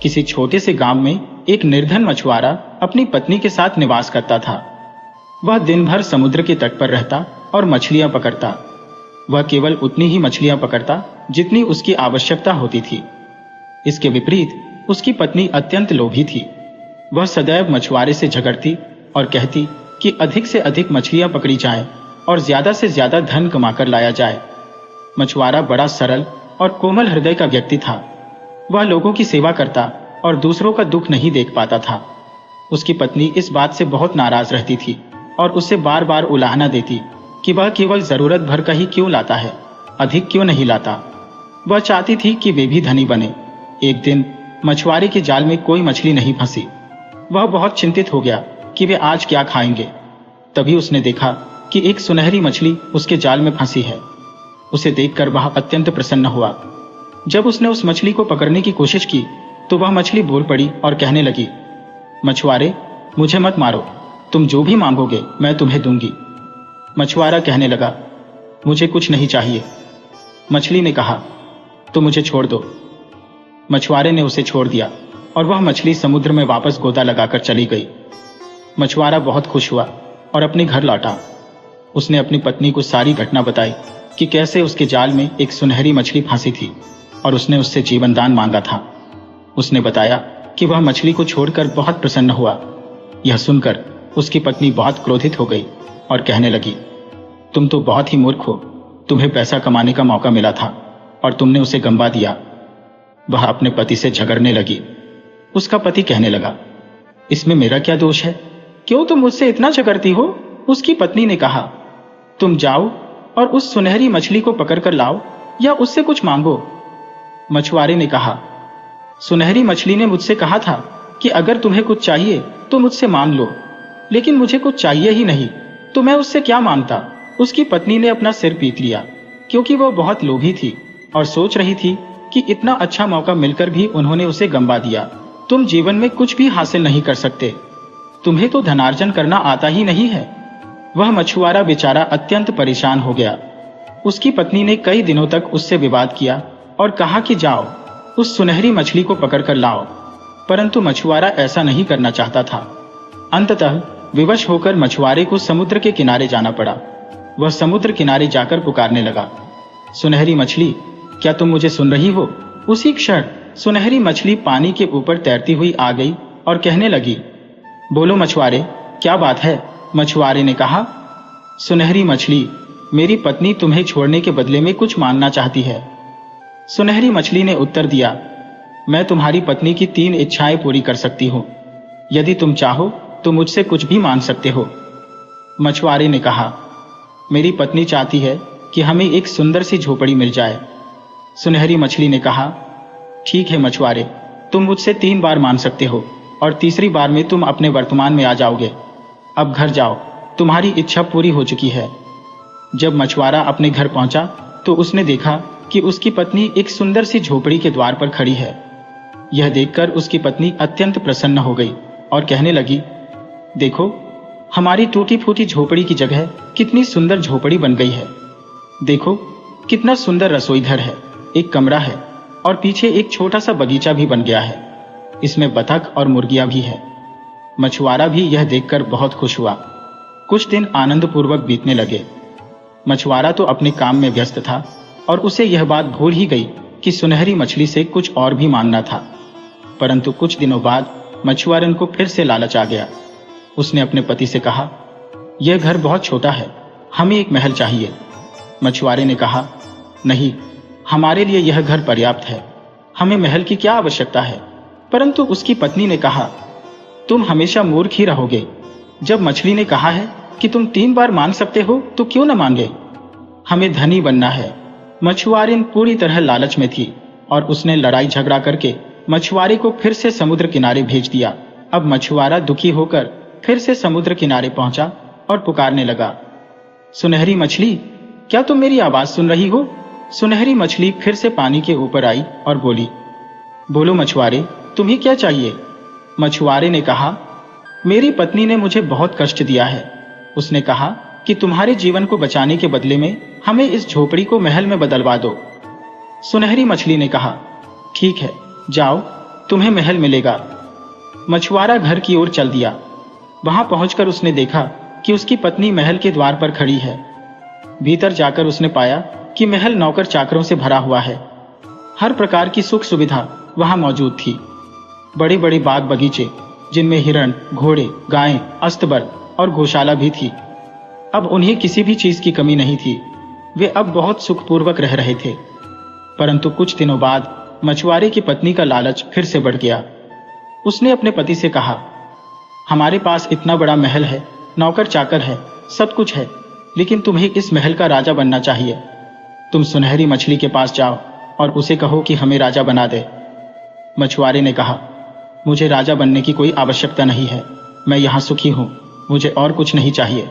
किसी छोटे से गांव में एक निर्धन मछुआरा अपनी पत्नी के साथ निवास करता था। वह दिन भर समुद्र के तट पर रहता और मछलियां पकड़ता। वह केवल उतनी ही मछलियां पकड़ता जितनी उसकी आवश्यकता होती थी। इसके विपरीत उसकी पत्नी अत्यंत लोभी थी। वह सदैव मछुआरे से झगड़ती और कहती कि अधिक से अधिक मछलियां पकड़ी जाएं और ज्यादा से ज्यादा धन कमाकर लाया जाए। मछुआरा बड़ा सरल और कोमल हृदय का व्यक्ति था। वह लोगों की सेवा करता और दूसरों का दुख नहीं देख पाता था। उसकी पत्नी इस बात से बहुत नाराज रहती थी और उसे बार बार उलाहना देती कि वह केवल जरूरत भर का ही क्यों लाता है, अधिक क्यों नहीं लाता। वह चाहती थी कि वे भी धनी बने। एक दिन मछुआरे के जाल में कोई मछली नहीं फंसी। वह बहुत चिंतित हो गया कि वे आज क्या खाएंगे। तभी उसने देखा कि एक सुनहरी मछली उसके जाल में फंसी है। उसे देखकर वह अत्यंत प्रसन्न हुआ। जब उसने उस मछली को पकड़ने की कोशिश की तो वह मछली बोल पड़ी और कहने लगी, मछुआरे, मुझे मत मारो, तुम जो भी मांगोगे मैं तुम्हें दूंगी। मछुआरा कहने लगा, मुझे कुछ नहीं चाहिए। मछली ने कहा, तो मुझे छोड़ दो। मछुआरे ने उसे छोड़ दिया और वह मछली समुद्र में वापस गोता लगाकर चली गई। मछुआरा बहुत खुश हुआ और अपने घर लौटा। उसने अपनी पत्नी को सारी घटना बताई कि कैसे उसके जाल में एक सुनहरी मछली फंसी थी और उसने उससे जीवन दान मांगा था। उसने बताया कि वह मछली को छोड़कर बहुत प्रसन्न हुआ। यह सुनकर उसकी पत्नी बहुत क्रोधित हो गई और कहने लगी, तुम तो बहुत ही मूर्ख हो। तुम्हें पैसा कमाने का मौका मिला था और तुमने उसे गंवा दिया। वह अपने पति से झगड़ने लगी। उसका पति कहने लगा, इसमें मेरा क्या दोष है? क्यों तुम मुझसे इतना झगड़ती हो? उसकी पत्नी ने कहा, तुम जाओ और उस सुनहरी मछली को पकड़ कर लाओ या उससे कुछ मांगो। मछुआरे ने कहा, सुनहरी मछली ने मुझसे कहा था कि अगर तुम्हें कुछ चाहिए तो मुझसे मांग लो, लेकिन मुझे कुछ चाहिए ही नहीं, तो मैं उससे क्या मांगता। उसकी पत्नी ने अपना सिर पीट लिया क्योंकि वह बहुत लोभी थी और सोच रही थी कि इतना अच्छा मौका मिलकर भी उन्होंने उसे गंवा दिया। तुम जीवन में कुछ भी हासिल नहीं कर सकते, तुम्हें तो धनार्जन करना आता ही नहीं है। वह मछुआरा बेचारा अत्यंत परेशान हो गया। उसकी पत्नी ने कई दिनों तक उससे विवाद किया और कहा कि जाओ उस सुनहरी मछली को पकड़ कर लाओ, परंतु मछुआरा ऐसा नहीं करना चाहता था। अंततः विवश होकर मछुआरे को समुद्र के किनारे जाना पड़ा। वह समुद्र किनारे जाकर पुकारने लगा, सुनहरी मछली, क्या तुम मुझे सुन रही हो? उसी क्षण सुनहरी मछली पानी के ऊपर तैरती हुई आ गई और कहने लगी, बोलो मछुआरे, क्या बात है? मछुआरे ने कहा, सुनहरी मछली, मेरी पत्नी तुम्हें छोड़ने के बदले में कुछ मांगना चाहती है। सुनहरी मछली ने उत्तर दिया, मैं तुम्हारी पत्नी की 3 इच्छाएं पूरी कर सकती हूँ। यदि तुम चाहो तो मुझसे कुछ भी मांग सकते हो। मछुआरे ने कहा, मेरी पत्नी चाहती है कि हमें एक सुंदर सी झोपड़ी मिल जाए। सुनहरी मछली ने कहा, ठीक है मछुआरे, तुम मुझसे 3 बार मांग सकते हो और तीसरी बार में तुम अपने वर्तमान में आ जाओगे। अब घर जाओ, तुम्हारी इच्छा पूरी हो चुकी है। जब मछुआरा अपने घर पहुंचा तो उसने देखा कि उसकी पत्नी एक सुंदर सी झोपड़ी के द्वार पर खड़ी है। यह देखकर उसकी पत्नी अत्यंत प्रसन्न हो गई और कहने लगी, देखो, हमारी टूटी फूटी झोपड़ी की जगह कितनी सुंदर झोपड़ी बन गई है। देखो, कितना सुंदर रसोई घर है, एक कमरा है और पीछे एक छोटा सा बगीचा भी बन गया है। इसमें बतख और मुर्गियां भी है। मछुआरा भी यह देखकर बहुत खुश हुआ। कुछ दिन आनंद पूर्वक बीतने लगे। मछुआरा तो अपने काम में व्यस्त था और उसे यह बात भूल ही गई कि सुनहरी मछली से कुछ और भी मांगना था। परंतु कुछ दिनों बाद मछुआरन को फिर से लालच आ गया। उसने अपने पति से कहा, यह घर बहुत छोटा है, हमें एक महल चाहिए। मछुआरे ने कहा, नहीं, हमारे लिए यह घर पर्याप्त है, हमें महल की क्या आवश्यकता है। परंतु उसकी पत्नी ने कहा, तुम हमेशा मूर्ख ही रहोगे। जब मछली ने कहा है कि तुम 3 बार मांग सकते हो तो क्यों न मांगे, हमें धनी बनना है। मछुआरिन पूरी तरह लालच में थी और उसने लड़ाई झगड़ा करके मछुआरे को फिर से समुद्र किनारे भेज दिया। अब मछुआरा दुखी होकर फिर से समुद्र किनारे पहुंचा और पुकारने लगा, सुनहरी मछली, क्या तुम मेरी आवाज सुन रही हो? सुनहरी मछली फिर से पानी के ऊपर आई और बोली, बोलो मछुआरे, तुम्हें क्या चाहिए? मछुआरे ने कहा, मेरी पत्नी ने मुझे बहुत कष्ट दिया है। उसने कहा कि तुम्हारे जीवन को बचाने के बदले में हमें इस झोपड़ी को महल में बदलवा दो। सुनहरी मछली ने कहा, ठीक है, जाओ तुम्हें महल मिलेगा। मछुआरा घर की ओर चल दिया। वहां पहुंचकर उसने देखा कि उसकी पत्नी महल के द्वार पर खड़ी है। भीतर जाकर उसने पाया कि महल नौकर चाकरों से भरा हुआ है। हर प्रकार की सुख सुविधा वहां मौजूद थी। बड़े बड़े बाग बगीचे, जिनमें हिरण, घोड़े, गायें, अस्तबल और गौशाला भी थी। अब उन्हें किसी भी चीज की कमी नहीं थी। वे अब बहुत सुखपूर्वक रह रहे थे। परंतु कुछ दिनों बाद मछुआरे की पत्नी का लालच फिर से बढ़ गया। उसने अपने पति से कहा, हमारे पास इतना बड़ा महल है, नौकर चाकर है, सब कुछ है, लेकिन तुम्हें इस महल का राजा बनना चाहिए। तुम सुनहरी मछली के पास जाओ और उसे कहो कि हमें राजा बना दे। मछुआरे ने कहा, मुझे राजा बनने की कोई आवश्यकता नहीं है, मैं यहाँ सुखी हूँ, मुझे और कुछ नहीं चाहिए।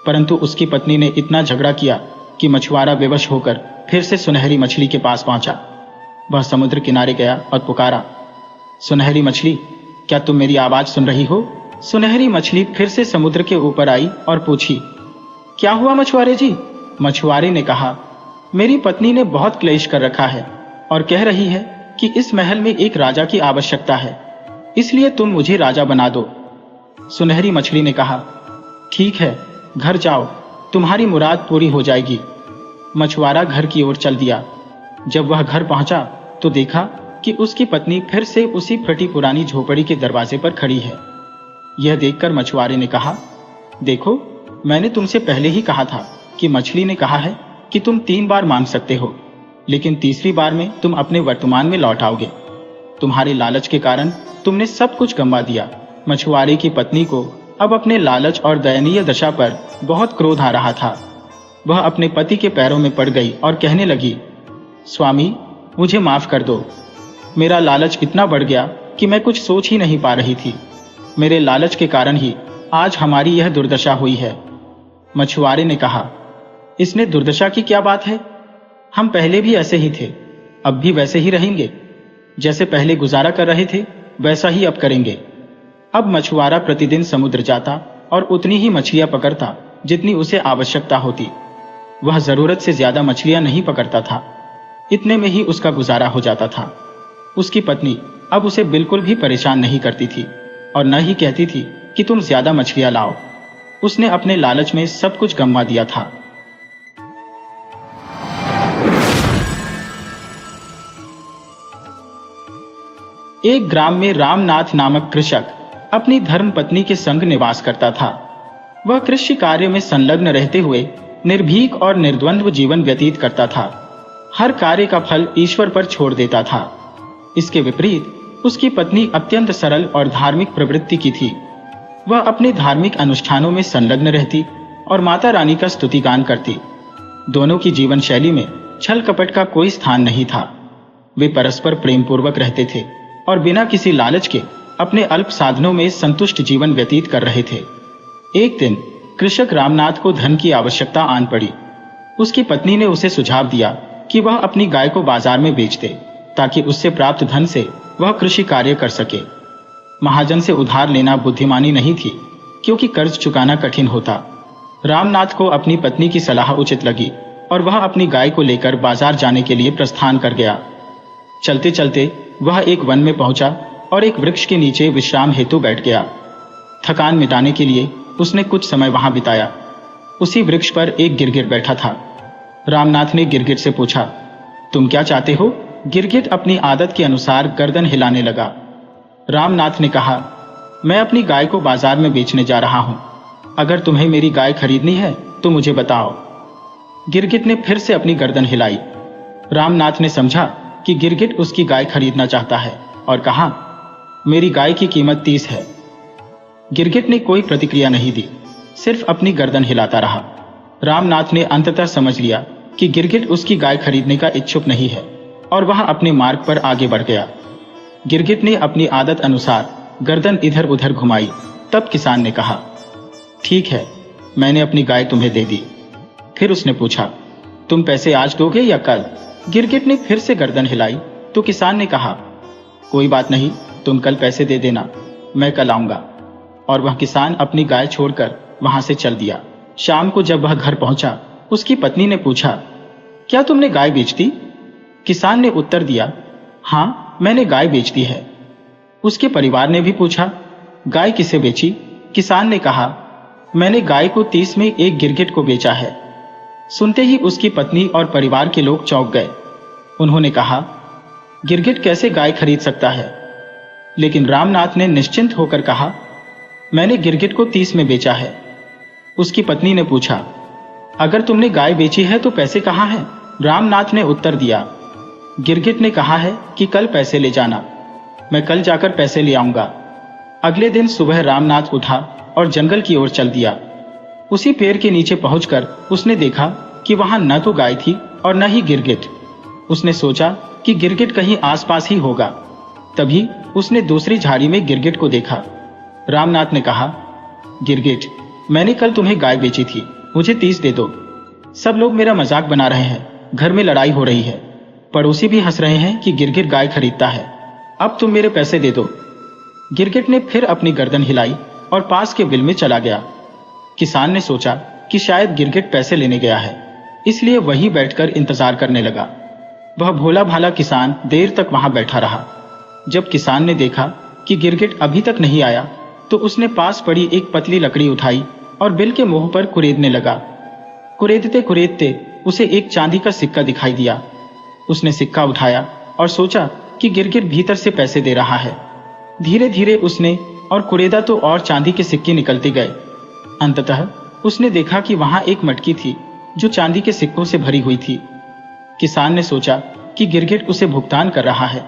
परंतु उसकी पत्नी ने इतना झगड़ा किया कि मछुआरा बेवश होकर फिर से सुनहरी मछली के पास पहुंचा। वह समुद्र किनारे गया और पुकारा, सुनहरी मछली, क्या तुम मेरी आवाज सुन रही हो? सुनहरी मछली फिर से समुद्र के ऊपर आई और पूछी, क्या हुआ मछुआरे जी? मछुआरे ने कहा, मेरी पत्नी ने बहुत क्लेश कर रखा है और कह रही है कि इस महल में एक राजा की आवश्यकता है, इसलिए तुम मुझे राजा बना दो। सुनहरी मछली ने कहा, ठीक है, घर जाओ, तुम्हारी मुराद पूरी हो जाएगी। मछुआरा घर की ओर चल दिया। जब वह घर पहुंचा तो देखा कि उसकी पत्नी फिर से उसी फटी पुरानी झोपड़ी के दरवाजे पर खड़ी है। यह देखकर मछुआरे ने कहा, देखो, मैंने तुमसे पहले ही कहा था कि मछली ने कहा है कि तुम 3 बार मांग सकते हो, लेकिन तीसरी बार में तुम अपने वर्तमान में लौट आओगे। तुम्हारे लालच के कारण तुमने सब कुछ गंवा दिया। मछुआरे की पत्नी को अब अपने लालच और दयनीय दशा पर बहुत क्रोध आ रहा था। वह अपने पति के पैरों में पड़ गई और कहने लगी, स्वामी, मुझे माफ कर दो। मेरा लालच इतना बढ़ गया कि मैं कुछ सोच ही नहीं पा रही थी। मेरे लालच के कारण ही आज हमारी यह दुर्दशा हुई है। मछुआरे ने कहा, इसने दुर्दशा की क्या बात है? हम पहले भी ऐसे ही थे, अब भी वैसे ही रहेंगे। जैसे पहले गुजारा कर रहे थे, वैसा ही अब करेंगे। अब मछुआरा प्रतिदिन समुद्र जाता और उतनी ही मछलियां पकड़ता जितनी उसे आवश्यकता होती। वह जरूरत से ज्यादा मछलियां नहीं पकड़ता था। इतने में ही उसका गुजारा हो जाता था। उसकी पत्नी अब उसे बिल्कुल भी परेशान नहीं करती थी और न ही कहती थी कि तुम ज्यादा मछलियां लाओ। उसने अपने लालच में सब कुछ गंवा दिया था। एक ग्राम में रामनाथ नामक कृषक अपनी धर्म पत्नी के संग निवास करता था। वह कृषि कार्य में संलग्न रहते हुए निर्भीक और निर्द्वंद्व जीवन व्यतीत करता था। हर कार्य का फल ईश्वर पर छोड़ देता था। इसके विपरीत उसकी पत्नी अत्यंत सरल और धार्मिक प्रवृत्ति की थी। वह अपने धार्मिक अनुष्ठानों में संलग्न रहती और माता रानी का स्तुतिगान करती। दोनों की जीवन शैली में छल कपट का कोई स्थान नहीं था। वे परस्पर प्रेम पूर्वक रहते थे और बिना किसी लालच के अपने अल्प साधनों में संतुष्ट जीवन व्यतीत कर रहे थे। एक दिन कृषक रामनाथ को धन की आवश्यकता आन पड़ी। उसकी पत्नी ने उसे सुझाव दिया कि वह अपनी गाय को बाजार में बेच दे, ताकि उससे प्राप्त धन से वह कृषि कार्य कर सके। महाजन से उधार लेना बुद्धिमानी नहीं थी, क्योंकि कर्ज चुकाना कठिन होता। रामनाथ को अपनी पत्नी की सलाह उचित लगी और वह अपनी गाय को लेकर बाजार जाने के लिए प्रस्थान कर गया। चलते चलते वह एक वन में पहुंचा और एक वृक्ष के नीचे विश्राम हेतु बैठ गया। थकान मिटाने के लिए उसने कुछ समय वहां बिताया। उसी वृक्ष पर एक गिरगिट बैठा था। रामनाथ ने गिरगिट से पूछा, तुम क्या चाहते हो? गिरगिट अपनी आदत के अनुसार गर्दन हिलाने लगा। रामनाथ ने कहा, मैं अपनी गाय को बाजार में बेचने जा रहा हूं। अगर तुम्हें मेरी गाय खरीदनी है तो मुझे बताओ। गिरगिट ने फिर से अपनी गर्दन हिलाई। रामनाथ ने समझा कि गिरगिट उसकी गाय खरीदना चाहता है और कहा, मेरी गाय की कीमत 30 है। गिरगिट ने कोई प्रतिक्रिया नहीं दी, सिर्फ अपनी गर्दन हिलाता रहा। रामनाथ ने अंततः समझ लिया कि गिरगिट उसकी गाय खरीदने का इच्छुक नहीं है और वह अपने मार्ग पर आगे बढ़ गया। गिरगिट ने अपनी आदत अनुसार गर्दन इधर उधर घुमाई। तब किसान ने कहा, ठीक है, मैंने अपनी गाय तुम्हें दे दी। फिर उसने पूछा, तुम पैसे आज दोगे या कल? गिरगिट ने फिर से गर्दन हिलाई तो किसान ने कहा, कोई बात नहीं, तुम कल पैसे दे देना, मैं कल आऊंगा। और वह किसान अपनी गाय छोड़कर वहां से चल दिया। शाम को जब वह घर पहुंचा, उसकी पत्नी ने पूछा, क्या तुमने गाय बेच दी? किसान ने उत्तर दिया, हाँ, मैंने गाय बेच दी है। उसके परिवार ने भी पूछा, गाय किसे बेची? किसान ने कहा, मैंने गाय को 30 में एक गिरगिट को बेचा है। सुनते ही उसकी पत्नी और परिवार के लोग चौंक गए। उन्होंने कहा, गिरगिट कैसे गाय खरीद सकता है? लेकिन रामनाथ ने निश्चिंत होकर कहा, मैंने गिरगिट को 30 में बेचा है। उसकी पत्नी ने पूछा, अगर तुमने गाय बेची है तो पैसे कहाँ हैं? रामनाथ ने उत्तर दिया, गिरगिट ने कहा है कि कल पैसे ले जाना, मैं कल जाकर पैसे ले आऊंगा। अगले दिन सुबह रामनाथ उठा और जंगल की ओर चल दिया। उसी पेड़ के नीचे पहुंचकर उसने देखा कि वहां न तो गाय थी और न ही गिरगिट। उसने सोचा कि गिरगिट कहीं आसपास ही होगा। तभी उसने दूसरी झाड़ी में गिरगिट को देखा। रामनाथ ने कहा, गिरगिट, मैंने कल तुम्हें गाय बेची थी, मुझे 30 दे दो। सब लोग मेरा मजाक बना रहे हैं, घर में लड़ाई हो रही है, पड़ोसी भी हंस रहे हैं कि गिरगिट गाय खरीदता है। अब तुम मेरे पैसे दे दो। गिरगिट ने फिर अपनी गर्दन हिलाई और पास के बिल में चला गया। किसान ने सोचा कि शायद गिरगिट पैसे लेने गया है, इसलिए वहीं बैठकर इंतजार करने लगा। वह भोला भाला किसान देर तक वहां बैठा रहा। जब किसान ने देखा कि गिरगिट अभी तक नहीं आया, तो उसने पास पड़ी एक पतली लकड़ी उठाई और बिल के मुंह पर कुरेदने लगा। कुरेदते कुरेदते उसे एक चांदी का सिक्का दिखाई दिया। उसने सिक्का उठाया और सोचा कि गिरगिट भीतर से पैसे दे रहा है। धीरे धीरे उसने और कुरेदा तो और चांदी के सिक्के निकलते गए। अंततः उसने देखा कि वहां एक मटकी थी जो चांदी के सिक्कों से भरी हुई थी। किसान ने सोचा कि गिरगिट उसे भुगतान कर रहा है,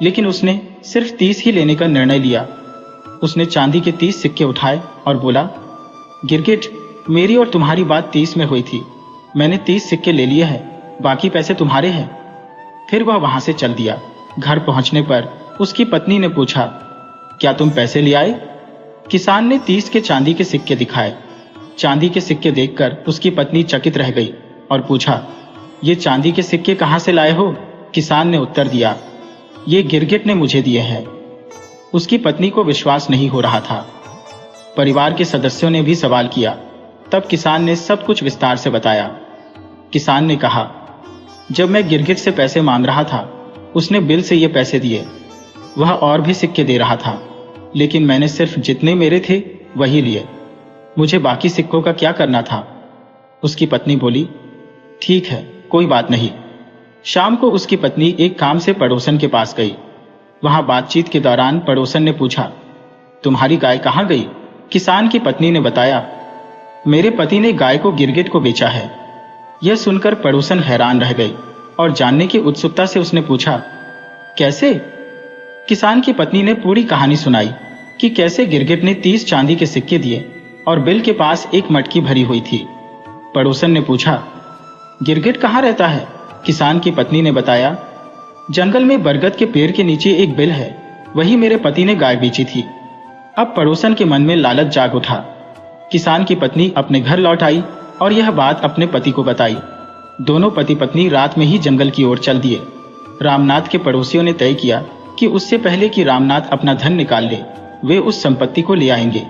लेकिन उसने सिर्फ 30 ही लेने का निर्णय लिया। उसने चांदी के 30 सिक्के उठाए और बोला, गिरगिट, मेरी और तुम्हारी बात 30 में हुई थी, मैंने 30 सिक्के ले लिए हैं, बाकी पैसे तुम्हारे हैं। फिर वह वहां से चल दिया। घर पहुंचने पर उसकी पत्नी ने पूछा, क्या तुम पैसे ले आए? किसान ने 30 के चांदी के सिक्के दिखाए। चांदी के सिक्के देखकर उसकी पत्नी चकित रह गई और पूछा, ये चांदी के सिक्के कहां से लाए हो? किसान ने उत्तर दिया, ये गिरगिट ने मुझे दिए हैं। उसकी पत्नी को विश्वास नहीं हो रहा था। परिवार के सदस्यों ने भी सवाल किया। तब किसान ने सब कुछ विस्तार से बताया। किसान ने कहा, जब मैं गिरगिट से पैसे मांग रहा था, उसने बिल से ये पैसे दिए। वह और भी सिक्के दे रहा था, लेकिन मैंने सिर्फ जितने मेरे थे वही लिए। मुझे बाकी सिक्कों का क्या करना था? उसकी पत्नी बोली, ठीक है, कोई बात नहीं। शाम को उसकी पत्नी एक काम से पड़ोसन के पास गई। वहां बातचीत के दौरान पड़ोसन ने पूछा, तुम्हारी गाय कहां गई? किसान की पत्नी ने बताया, मेरे पति ने गाय को गिरगिट को बेचा है। यह सुनकर पड़ोसन हैरान रह गई और जानने की उत्सुकता से उसने पूछा, कैसे? किसान की पत्नी ने पूरी कहानी सुनाई कि कैसे गिरगिट ने 30 चांदी के सिक्के दिए और बिल के पास एक मटकी भरी हुई थी। पड़ोसन ने पूछा, गिरगिट कहाँ रहता है? किसान की पत्नी ने बताया, जंगल में बरगद के पेड़ के नीचे एक बिल है, वही मेरे पति ने गाय बेची थी। अब पड़ोसन के मन में लालच जाग उठा। किसान की पत्नी अपने घर लौट आई और यह बात अपने पति को बताई। दोनों पति पत्नी रात में ही जंगल की ओर चल दिए। रामनाथ के पड़ोसियों ने तय किया कि उससे पहले कि रामनाथ अपना धन निकाल ले, वे उस संपत्ति को ले आएंगे।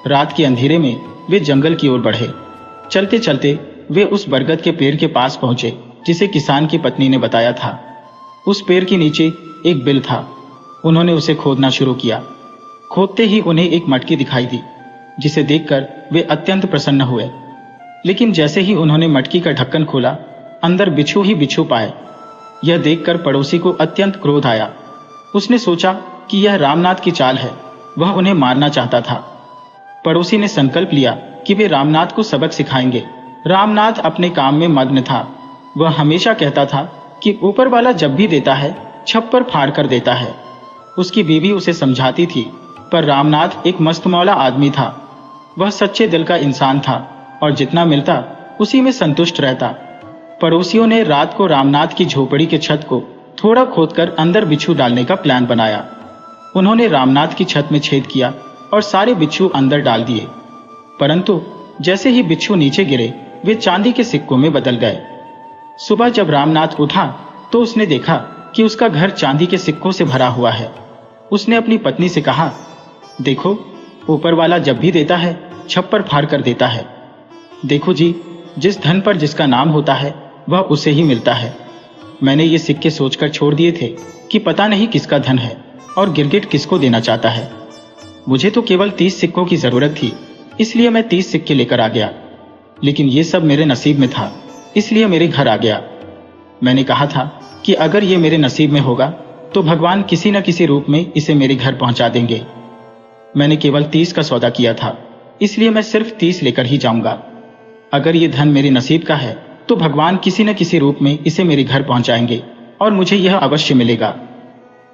रात के अंधेरे में वे जंगल की ओर बढ़े। चलते चलते वे उस बरगद के पेड़ के पास पहुंचे जिसे किसान की पत्नी ने बताया था। उस पेड़ के नीचे एक बिल था। उन्होंने उसे खोदना शुरू किया। खोदते ही उन्हें एक मटकी दिखाई दी, जिसे देखकर वे अत्यंत प्रसन्न हुए। लेकिन जैसे ही उन्होंने मटकी का ढक्कन खोला, अंदर बिच्छू ही बिच्छू पाए। यह देखकर पड़ोसी को अत्यंत क्रोध आया। उसने सोचा कि यह रामनाथ की चाल है, वह उन्हें मारना चाहता था। पड़ोसी ने संकल्प लिया कि वे रामनाथ को सबक सिखाएंगे। रामनाथ अपने काम में मग्न था। वह हमेशा कहता था कि ऊपर वाला जब भी देता है, छप्पर फाड़ कर देता है। उसकी बीवी उसे समझाती थी, पर रामनाथ एक मस्त मौला आदमी था। वह सच्चे दिल का इंसान था और जितना मिलता उसी में संतुष्ट रहता। पड़ोसियों ने रात को रामनाथ की झोपड़ी के छत को थोड़ा खोदकर अंदर बिच्छू डालने का प्लान बनाया। उन्होंने रामनाथ की छत में छेद किया और सारे बिच्छू अंदर डाल दिए। परंतु जैसे ही बिच्छू नीचे गिरे, वे चांदी के सिक्कों में बदल गए। सुबह जब रामनाथ उठा तो उसने देखा कि उसका घर चांदी के सिक्कों से भरा हुआ है। उसने अपनी पत्नी से कहा, देखो, ऊपर वाला जब भी देता है, छप्पर फाड़ कर देता है। देखो जी, जिस धन पर जिसका नाम होता है, वह उसे ही मिलता है। मैंने ये सिक्के सोचकर छोड़ दिए थे कि पता नहीं किसका धन है, और गिरगिट किसको देना चाहता है। मुझे तो केवल 30 सिक्कों की जरूरत थी, इसलिए मैं 30 सिक्के लेकर आ गया। लेकिन ये सब मेरे नसीब में था, इसलिए मेरे घर आ गया। मैंने कहा था कि अगर ये मेरे नसीब में होगा तो भगवान किसी न किसी रूप में इसे मेरे घर पहुंचा देंगे। मैंने केवल 30 का सौदा किया था, इसलिए मैं सिर्फ 30 लेकर ही जाऊंगा। अगर ये धन मेरे नसीब का है तो भगवान किसी न किसी रूप में इसे मेरे घर पहुंचाएंगे और मुझे यह अवश्य मिलेगा।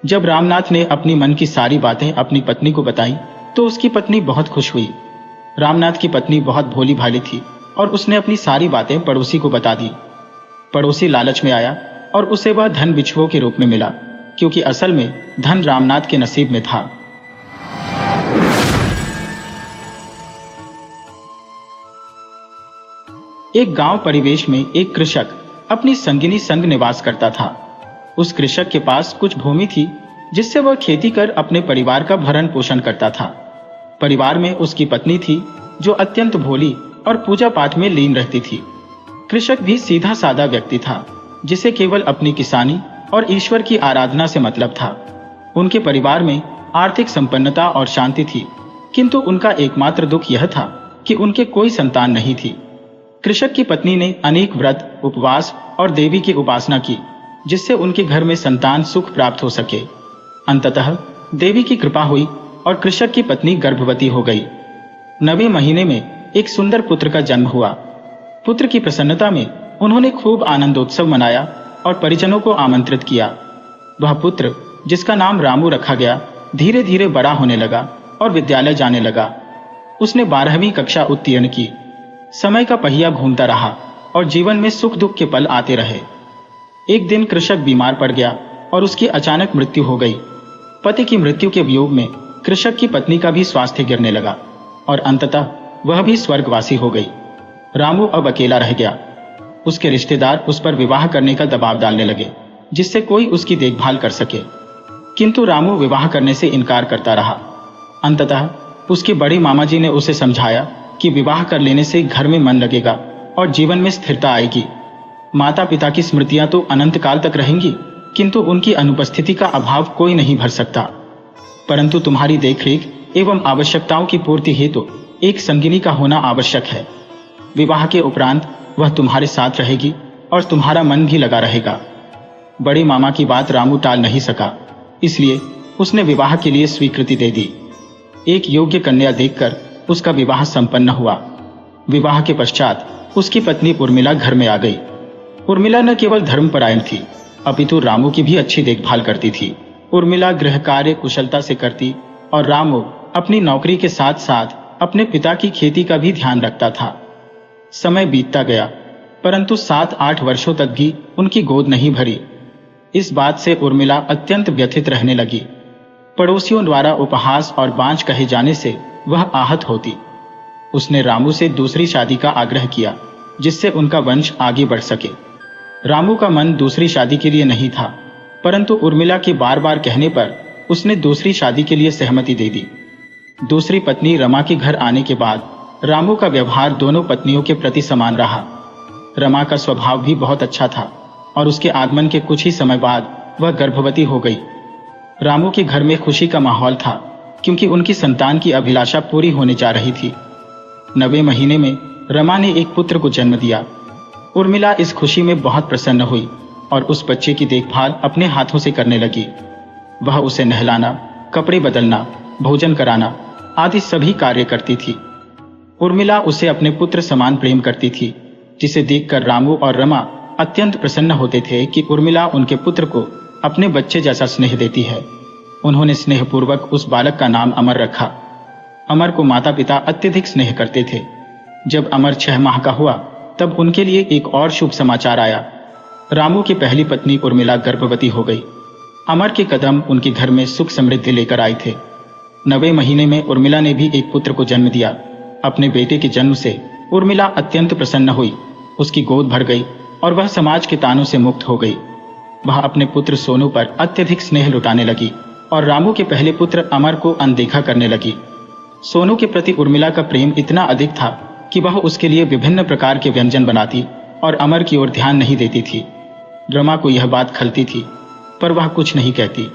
जब रामनाथ ने अपनी मन की सारी बातें अपनी पत्नी को बताई तो उसकी पत्नी बहुत खुश हुई। रामनाथ की पत्नी बहुत भोली भाली थी और उसने अपनी सारी बातें पड़ोसी को बता दी। पड़ोसी लालच में आया और उसे वह धन बिच्छुओं के रूप में मिला, क्योंकि असल में धन रामनाथ के नसीब में था। एक गांव परिवेश में एक कृषक अपनी संगिनी संग निवास करता था। उस कृषक के पास कुछ भूमि थी जिससे वह खेती कर अपने परिवार का भरण पोषण करता था। परिवार में उसकी पत्नी थी जो अत्यंत भोली और पूजा पाठ में लीन रहती थी। कृषक भी सीधा साधा व्यक्ति था जिसे केवल अपनी किसानी और ईश्वर की आराधना से मतलब था। उनके परिवार में आर्थिक संपन्नता और शांति थी, किंतु उनका एकमात्र दुख यह था कि उनके कोई संतान नहीं थी। कृषक की पत्नी ने अनेक व्रत, उपवास और देवी की उपासना की, जिससे उनके घर में संतान सुख प्राप्त हो सके। अंततः देवी की कृपा हुई और कृषक की पत्नी गर्भवती हो गई। 9वें महीने में एक सुंदर पुत्र का जन्म हुआ। पुत्र की प्रसन्नता में उन्होंने खूब आनंदोत्सव मनाया और परिजनों को आमंत्रित किया। वह पुत्र, जिसका नाम रामू रखा गया, धीरे धीरे बड़ा होने लगा और विद्यालय जाने लगा। उसने 12वीं कक्षा उत्तीर्ण की। समय का पहिया घूमता रहा और जीवन में सुख दुख के पल आते रहे। एक दिन कृषक बीमार पड़ गया और उसकी अचानक मृत्यु हो गई। पति की मृत्यु के वियोग में कृषक की पत्नी का भी स्वास्थ्य गिरने लगा और अंततः वह भी स्वर्गवासी हो गई। रामू अब अकेला रह गया। उसके रिश्तेदार उस पर विवाह करने का दबाव डालने लगे, जिससे कोई उसकी देखभाल कर सके, किंतु रामू विवाह करने से इनकार करता रहा। अंततः उसके बड़े मामा जी ने उसे समझाया कि विवाह कर लेने से घर में मन लगेगा और जीवन में स्थिरता आएगी। माता पिता की स्मृतियां तो अनंत काल तक रहेंगी, किंतु उनकी अनुपस्थिति का अभाव कोई नहीं भर सकता। परंतु तुम्हारी देखरेख एवं आवश्यकताओं की पूर्ति हेतु एक संगिनी का होना आवश्यक है। विवाह के उपरांत वह तुम्हारे साथ रहेगी और तुम्हारा मन भी लगा रहेगा। बड़े मामा की बात रामू टाल नहीं सका, इसलिए उसने विवाह के लिए स्वीकृति दे दी। एक योग्य कन्या देखकर उसका विवाह संपन्न हुआ। विवाह के पश्चात उसकी पत्नी उर्मिला घर में आ गई। उर्मिला न केवल धर्मपरायण थी, अपितु रामू की भी अच्छी देखभाल करती थी। उर्मिला गृह कार्य कुशलता से करती और रामू अपनी नौकरी के साथ साथ अपने पिता की खेती का भी ध्यान रखता था। समय बीतता गया, परंतु 7-8 वर्षों तक भी उनकी गोद नहीं भरी। इस बात से उर्मिला अत्यंत व्यथित रहने लगी। पड़ोसियों द्वारा उपहास और बांझ कहे जाने से वह आहत होती। उसने रामू से दूसरी शादी का आग्रह किया, जिससे उनका वंश आगे बढ़ सके। रामू का मन दूसरी शादी के लिए नहीं था, परंतु उर्मिला के बार बार कहने पर उसने दूसरी शादी के लिए सहमति दे दी। दूसरी पत्नी रमा के घर आने के बाद रामू का व्यवहार दोनों पत्नियों के प्रति समान रहा। रमा का स्वभाव भी बहुत अच्छा था और उसके आगमन के कुछ ही समय बाद वह गर्भवती हो गई। रामू के घर में खुशी का माहौल था, क्योंकि उनकी संतान की अभिलाषा पूरी होने जा रही थी। 9वें महीने में रमा ने एक पुत्र को जन्म दिया। उर्मिला इस खुशी में बहुत प्रसन्न हुई और उस बच्चे की देखभाल अपने हाथों से करने लगी। वह उसे नहलाना, कपड़े बदलना, भोजन कराना आदि सभी कार्य करती थी। उर्मिला उसे अपने पुत्र समान प्रेम करती थी, जिसे देखकर रामू और रमा अत्यंत प्रसन्न होते थे कि उर्मिला उनके पुत्र को अपने बच्चे जैसा स्नेह देती है। उन्होंने स्नेहपूर्वक उस बालक का नाम अमर रखा। अमर को माता पिता अत्यधिक स्नेह करते थे। जब अमर 6 माह का हुआ तब उनके लिए एक और शुभ समाचार आया। रामू की पहली पत्नी उर्मिला गर्भवती हो गई। अमर के कदम उनके घर में सुख समृद्धि लेकर आए थे। 9वें महीने में उर्मिला ने भी एक पुत्र को जन्म दिया। अपने बेटे के जन्म से उर्मिला अत्यंत प्रसन्न हुई। उसकी गोद भर गई और वह समाज के तानों से मुक्त हो गई। वह अपने पुत्र सोनू पर अत्यधिक स्नेह लुटाने लगी और रामू के पहले पुत्र अमर को अनदेखा करने लगी। सोनू के प्रति उर्मिला का प्रेम इतना अधिक था कि वह उसके लिए विभिन्न प्रकार के व्यंजन बनाती और अमर की ओर ध्यान नहीं देती थी। रमा को यह बात खलती थी, पर वह कुछ नहीं कहती।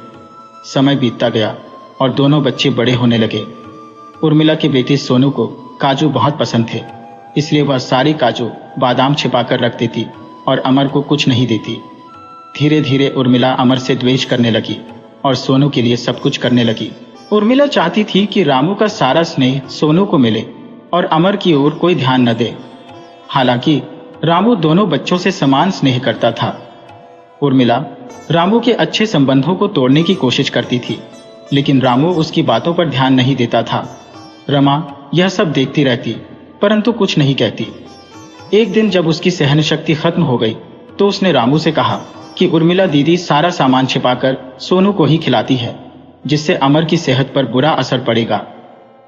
समय बीतता गया और दोनों बच्चे बड़े होने लगे। उर्मिला के बेटे सोनू को काजू बहुत पसंद थे, इसलिए वह सारी काजू बादाम छिपाकर रख देती और अमर को कुछ नहीं देती। धीरे धीरे उर्मिला अमर से द्वेष करने लगी और सोनू के लिए सब कुछ करने लगी। उर्मिला चाहती थी कि रामू का सारा स्नेह सोनू को मिले और अमर की ओर कोई ध्यान न दे। हालांकि रामू दोनों बच्चों से समान स्नेह करता था। उर्मिला रामू के अच्छे संबंधों को तोड़ने की कोशिश करती थी, लेकिन रामू उसकी बातों पर ध्यान नहीं देता था। रमा यह सब देखती रहती, परंतु कुछ नहीं कहती। एक दिन जब उसकी सहन शक्ति खत्म हो गई तो उसने रामू से कहा कि उर्मिला दीदी सारा सामान छिपाकर सोनू को ही खिलाती है, जिससे अमर की सेहत पर बुरा असर पड़ेगा।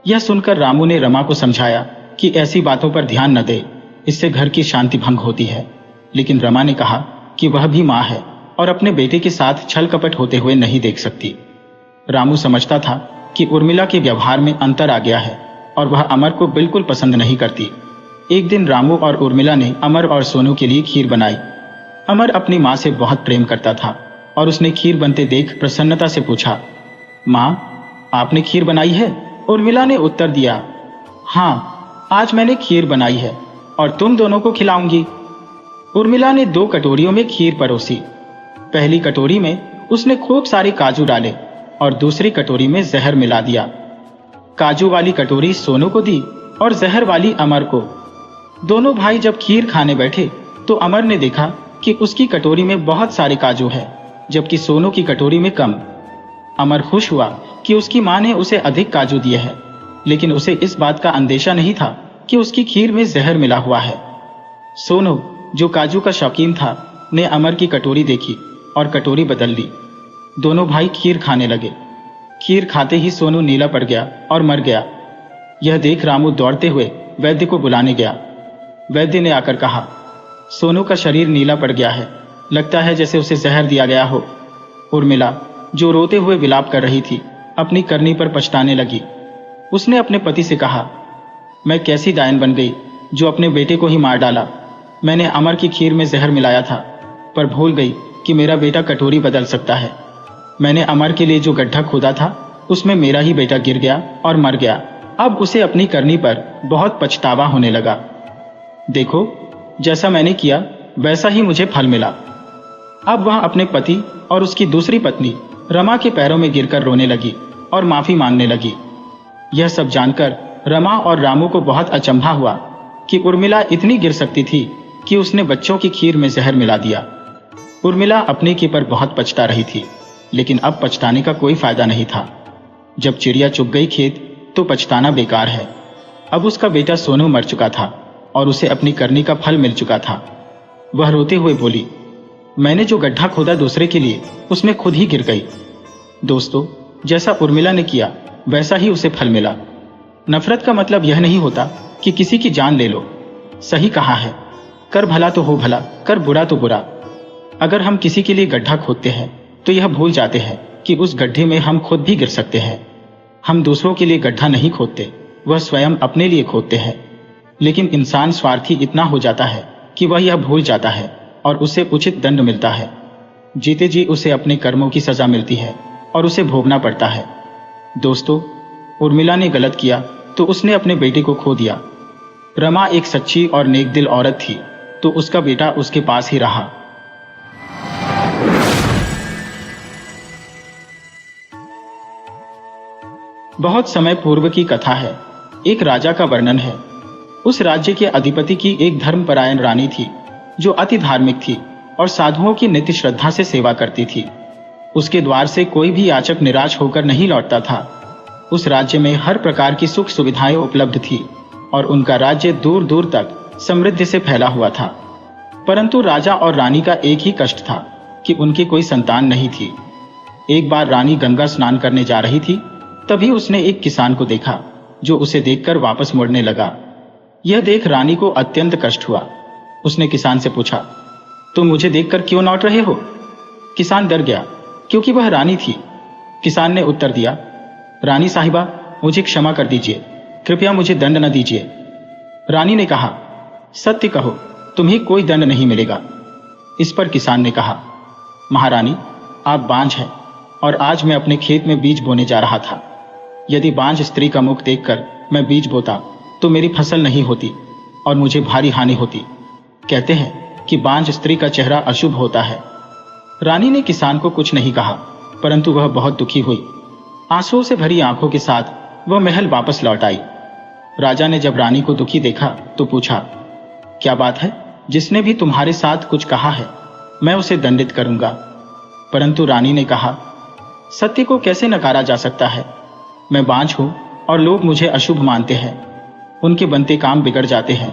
यह सुनकर रामू ने रमा को समझाया कि ऐसी बातों पर ध्यान न दे, इससे घर की शांति भंग होती है। लेकिन रमा ने कहा कि वह भी मां है और अपने बेटे के साथ छल कपट होते हुए नहीं देख सकती। रामू समझता था कि उर्मिला के व्यवहार में अंतर आ गया है और वह अमर को बिल्कुल पसंद नहीं करती। एक दिन रामू और उर्मिला ने अमर और सोनू के लिए खीर बनाई। अमर अपनी मां से बहुत प्रेम करता था और उसने खीर बनते देख प्रसन्नता से पूछा, मां, आपने खीर बनाई है? उर्मिला ने उत्तर दिया, हाँ, आज मैंने खीर बनाई है और तुम दोनों को खिलाऊंगी। उर्मिला ने 2 कटोरियों में खीर परोसी। पहली कटोरी में उसने खूब सारे काजू डाले और दूसरी कटोरी में जहर मिला दिया। काजू वाली कटोरी सोनू को दी और जहर वाली अमर को। दोनों भाई जब खीर खाने बैठे तो अमर ने देखा कि उसकी कटोरी में बहुत सारे काजू है, जबकि सोनू की कटोरी में कम। अमर खुश हुआ कि उसकी मां ने उसे अधिक काजू दिए हैं, लेकिन उसे इस बात का अंदेशा नहीं था कि उसकी खीर में जहर मिला हुआ है। सोनू, जो काजू का शौकीन था, ने अमर की कटोरी देखी और कटोरी बदल ली। दोनों भाई खीर खाने लगे। खीर खाते ही सोनू नीला पड़ गया और मर गया। यह देख रामू दौड़ते हुए वैद्य को बुलाने गया। वैद्य ने आकर कहा, सोनू का शरीर नीला पड़ गया है, लगता है जैसे उसे जहर दिया गया हो। उर्मिला, जो रोते हुए विलाप कर रही थी, अपनी करनी पर पछताने लगी। उसने अपने पति से कहा, मैं कैसी डायन बन गई जो अपने बेटे को ही मार डाला। मैंने अमर की खीर में जहर मिलाया था, पर भूल गई कि मेरा बेटा कटोरी बदल सकता है। मैंने अमर के लिए जो गड्ढा खोदा था, उसमें मेरा ही बेटा गिर गया और मर गया। अब उसे अपनी करनी पर बहुत पछतावा होने लगा। देखो, जैसा मैंने किया वैसा ही मुझे फल मिला। अब वह अपने पति और उसकी दूसरी पत्नी रमा के पैरों में गिरकर रोने लगी और माफी मांगने लगी। यह सब जानकर रमा और रामू को बहुत अचंभा हुआ कि उर्मिला इतनी गिर सकती थी कि उसने बच्चों की खीर में जहर मिला दिया। उर्मिला अपने के पर बहुत पछता रही थी, लेकिन अब पछताने का कोई फायदा नहीं था। जब चिड़िया चुग गई खेत तो पछताना बेकार है। अब उसका बेटा सोनू मर चुका था और उसे अपनी करनी का फल मिल चुका था। वह रोते हुए बोली, मैंने जो गड्ढा खोदा दूसरे के लिए, उसमें खुद ही गिर गई। दोस्तों, जैसा उर्मिला ने किया वैसा ही उसे फल मिला। नफरत का मतलब यह नहीं होता कि किसी की जान ले लो। सही कहा है, कर भला तो हो भला, कर बुरा तो बुरा। अगर हम किसी के लिए गड्ढा खोदते हैं तो यह भूल जाते हैं कि उस गड्ढे में हम खुद भी गिर सकते हैं। हम दूसरों के लिए गड्ढा नहीं खोदते, वह स्वयं अपने लिए खोदते हैं। लेकिन इंसान स्वार्थी इतना हो जाता है कि वह यह भूल जाता है और उसे उचित दंड मिलता है। जीते जी उसे अपने कर्मों की सजा मिलती है और उसे भोगना पड़ता है। दोस्तों, उर्मिला ने गलत किया तो उसने अपने बेटे को खो दिया। रमा एक सच्ची और नेक दिल औरत थी, तो उसका बेटा उसके पास ही रहा। बहुत समय पूर्व की कथा है। एक राजा का वर्णन है। उस राज्य के अधिपति की एक धर्मपरायण रानी थी, जो अति धार्मिक थी और साधुओं की नित्य श्रद्धा से सेवा करती थी। उसके द्वार से कोई भी याचक निराश होकर नहीं लौटता था। उस राज्य में हर प्रकार की सुख सुविधाएं उपलब्ध थी और उनका राज्य दूर दूर तक समृद्धि से फैला हुआ था। परंतु राजा और रानी का एक ही कष्ट था कि उनकी कोई संतान नहीं थी। एक बार रानी गंगा स्नान करने जा रही थी, तभी उसने एक किसान को देखा, जो उसे देखकर वापस मुड़ने लगा। यह देख रानी को अत्यंत कष्ट हुआ। उसने किसान से पूछा, तुम मुझे देखकर क्यों लौट रहे हो? किसान डर गया, क्योंकि वह रानी थी। किसान ने उत्तर दिया, रानी साहिबा, मुझे क्षमा कर दीजिए, कृपया मुझे दंड न दीजिए। रानी ने कहा, सत्य कहो, तुम्हें कोई दंड नहीं मिलेगा। इस पर किसान ने कहा, महारानी, आप बांझ हैं, और आज मैं अपने खेत में बीज बोने जा रहा था। यदि बांझ स्त्री का मुख देखकर मैं बीज बोता तो मेरी फसल नहीं होती और मुझे भारी हानि होती। कहते हैं कि बांझ स्त्री का चेहरा अशुभ होता है। रानी ने किसान को कुछ नहीं कहा, परंतु वह बहुत दुखी हुई। आंसुओं से भरी आंखों के साथ वह महल वापस लौट आई। राजा ने जब रानी को दुखी देखा तो पूछा, क्या बात है? जिसने भी तुम्हारे साथ कुछ कहा है मैं उसे दंडित करूंगा। परंतु रानी ने कहा, सत्य को कैसे नकारा जा सकता है? मैं बांझ हूं और लोग मुझे अशुभ मानते हैं। उनके बनते काम बिगड़ जाते हैं।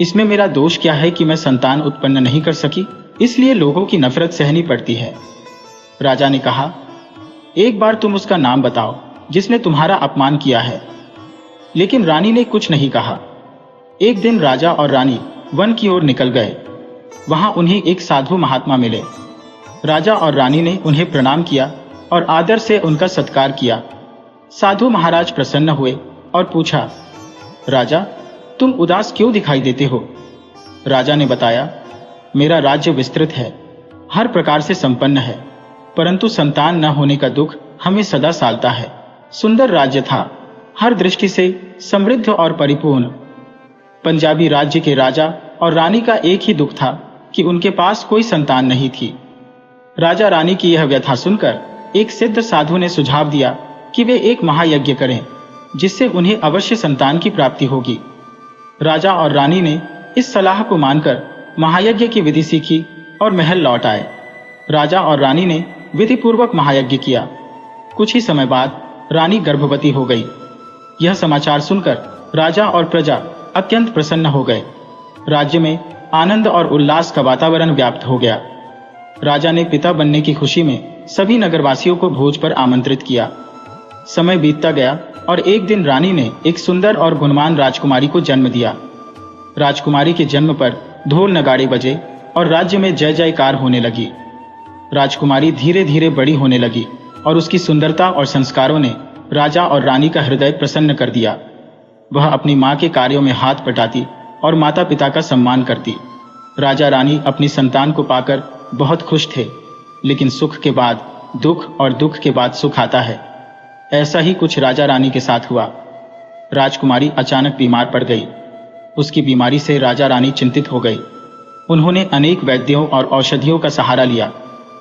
इसमें मेरा दोष क्या है कि मैं संतान उत्पन्न नहीं कर सकी, इसलिए लोगों की नफरत सहनी पड़ती है। राजा ने कहा, एक बार तुम उसका नाम बताओ जिसने तुम्हारा अपमान किया है। लेकिन रानी ने कुछ नहीं कहा। एक दिन राजा और रानी वन की ओर निकल गए। वहां उन्हें एक साधु महात्मा मिले। राजा और रानी ने उन्हें प्रणाम किया और आदर से उनका सत्कार किया। साधु महाराज प्रसन्न हुए और पूछा, राजा तुम उदास क्यों दिखाई देते हो? राजा ने बताया, मेरा राज्य विस्तृत है, हर प्रकार से संपन्न है, परंतु संतान न होने का दुख हमें सदा सालता है। सुंदर राज्य था, हर दृष्टि से समृद्ध और परिपूर्ण। पंजाबी राज्य के राजा और रानी का एक ही दुख था कि उनके पास कोई संतान नहीं थी। राजा रानी की यह व्यथा सुनकर एक सिद्ध साधु ने सुझाव दिया कि वे एक महायज्ञ करें, जिससे उन्हें अवश्य संतान की प्राप्ति होगी। राजा और रानी ने इस सलाह को मानकर महायज्ञ की विधि सीखी और महल लौट आए। राजा और रानी ने विधिपूर्वक महायज्ञ किया। कुछ ही समय बाद रानी गर्भवती हो गई। यह समाचार सुनकर राजा और प्रजा अत्यंत प्रसन्न हो गए। राज्य में आनंद और उल्लास का वातावरण व्याप्त हो गया। राजा ने पिता बनने की खुशी में सभी नगरवासियों को भोज पर आमंत्रित किया। समय बीतता गया और एक दिन रानी ने एक सुंदर और गुणवान राजकुमारी को जन्म दिया। राजकुमारी के जन्म पर ढोल नगाड़े बजे और राज्य में जय जयकार होने लगी। राजकुमारी धीरे धीरे बड़ी होने लगी और उसकी सुंदरता और संस्कारों ने राजा और रानी का हृदय प्रसन्न कर दिया। वह अपनी मां के कार्यों में हाथ बटाती और माता पिता का सम्मान करती। राजा रानी अपनी संतान को पाकर बहुत खुश थे, लेकिन सुख के बाद दुख और दुख के बाद सुख आता है। ऐसा ही कुछ राजा रानी के साथ हुआ। राजकुमारी अचानक बीमार पड़ गई। उसकी बीमारी से राजा रानी चिंतित हो गई। उन्होंने अनेक वैद्यों और औषधियों का सहारा लिया,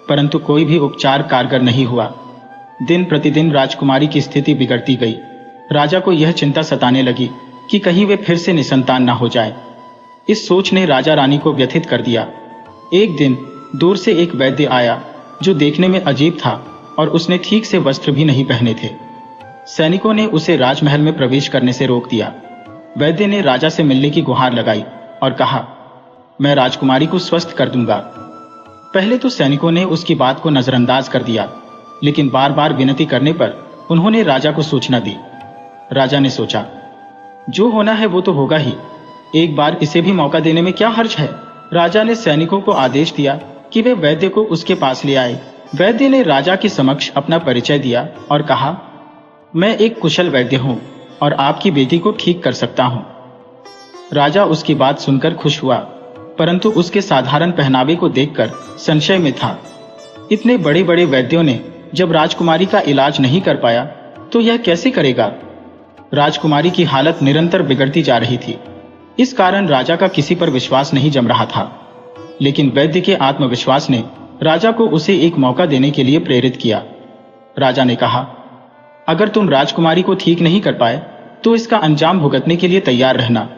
परंतु कोई भी उपचार कारगर नहीं हुआ। दिन प्रतिदिन राजकुमारी की स्थिति बिगड़ती गई। राजा को यह चिंता सताने लगी कि कहीं वे फिर से निसंतान न हो जाए। इस सोच ने राजा रानी को व्यथित कर दिया। एक दिन दूर से एक वैद्य आया जो देखने में अजीब था और उसने ठीक से वस्त्र भी नहीं पहने थे। सैनिकों ने उसे राजमहल में प्रवेश करने से रोक दिया। वैद्य ने राजा से मिलने की गुहार लगाई और कहा, मैं राजकुमारी को स्वस्थ कर दूंगा। पहले तो सैनिकों ने उसकी बात को नजरअंदाज कर दिया, लेकिन बार बार विनती करने पर उन्होंने राजा को सूचना दी। राजा ने सोचा, जो होना है वो तो होगा ही, एक बार इसे भी मौका देने में क्या हर्ज है। राजा ने सैनिकों को आदेश दिया कि वे वैद्य को उसके पास ले आए। वैद्य ने राजा के समक्ष अपना परिचय दिया और कहा, मैं एक कुशल वैद्य हूं और आपकी बेटी को ठीक कर सकता हूं। राजा उसकी बात सुनकर खुश हुआ, परंतु उसके साधारण पहनावे को देखकर संशय में था। इतने बड़े बड़े वैद्यों ने जब राजकुमारी का इलाज नहीं कर पाया तो यह कैसे करेगा। राजकुमारी की हालत निरंतर बिगड़ती जा रही थी। इस कारण राजा का किसी पर विश्वास नहीं जम रहा था। लेकिन वैद्य के आत्मविश्वास ने राजा को उसे एक मौका देने के लिए प्रेरित किया। राजा ने कहा, अगर तुम राजकुमारी को ठीक नहीं कर पाए तो इसका अंजाम भुगतने के लिए तैयार रहना।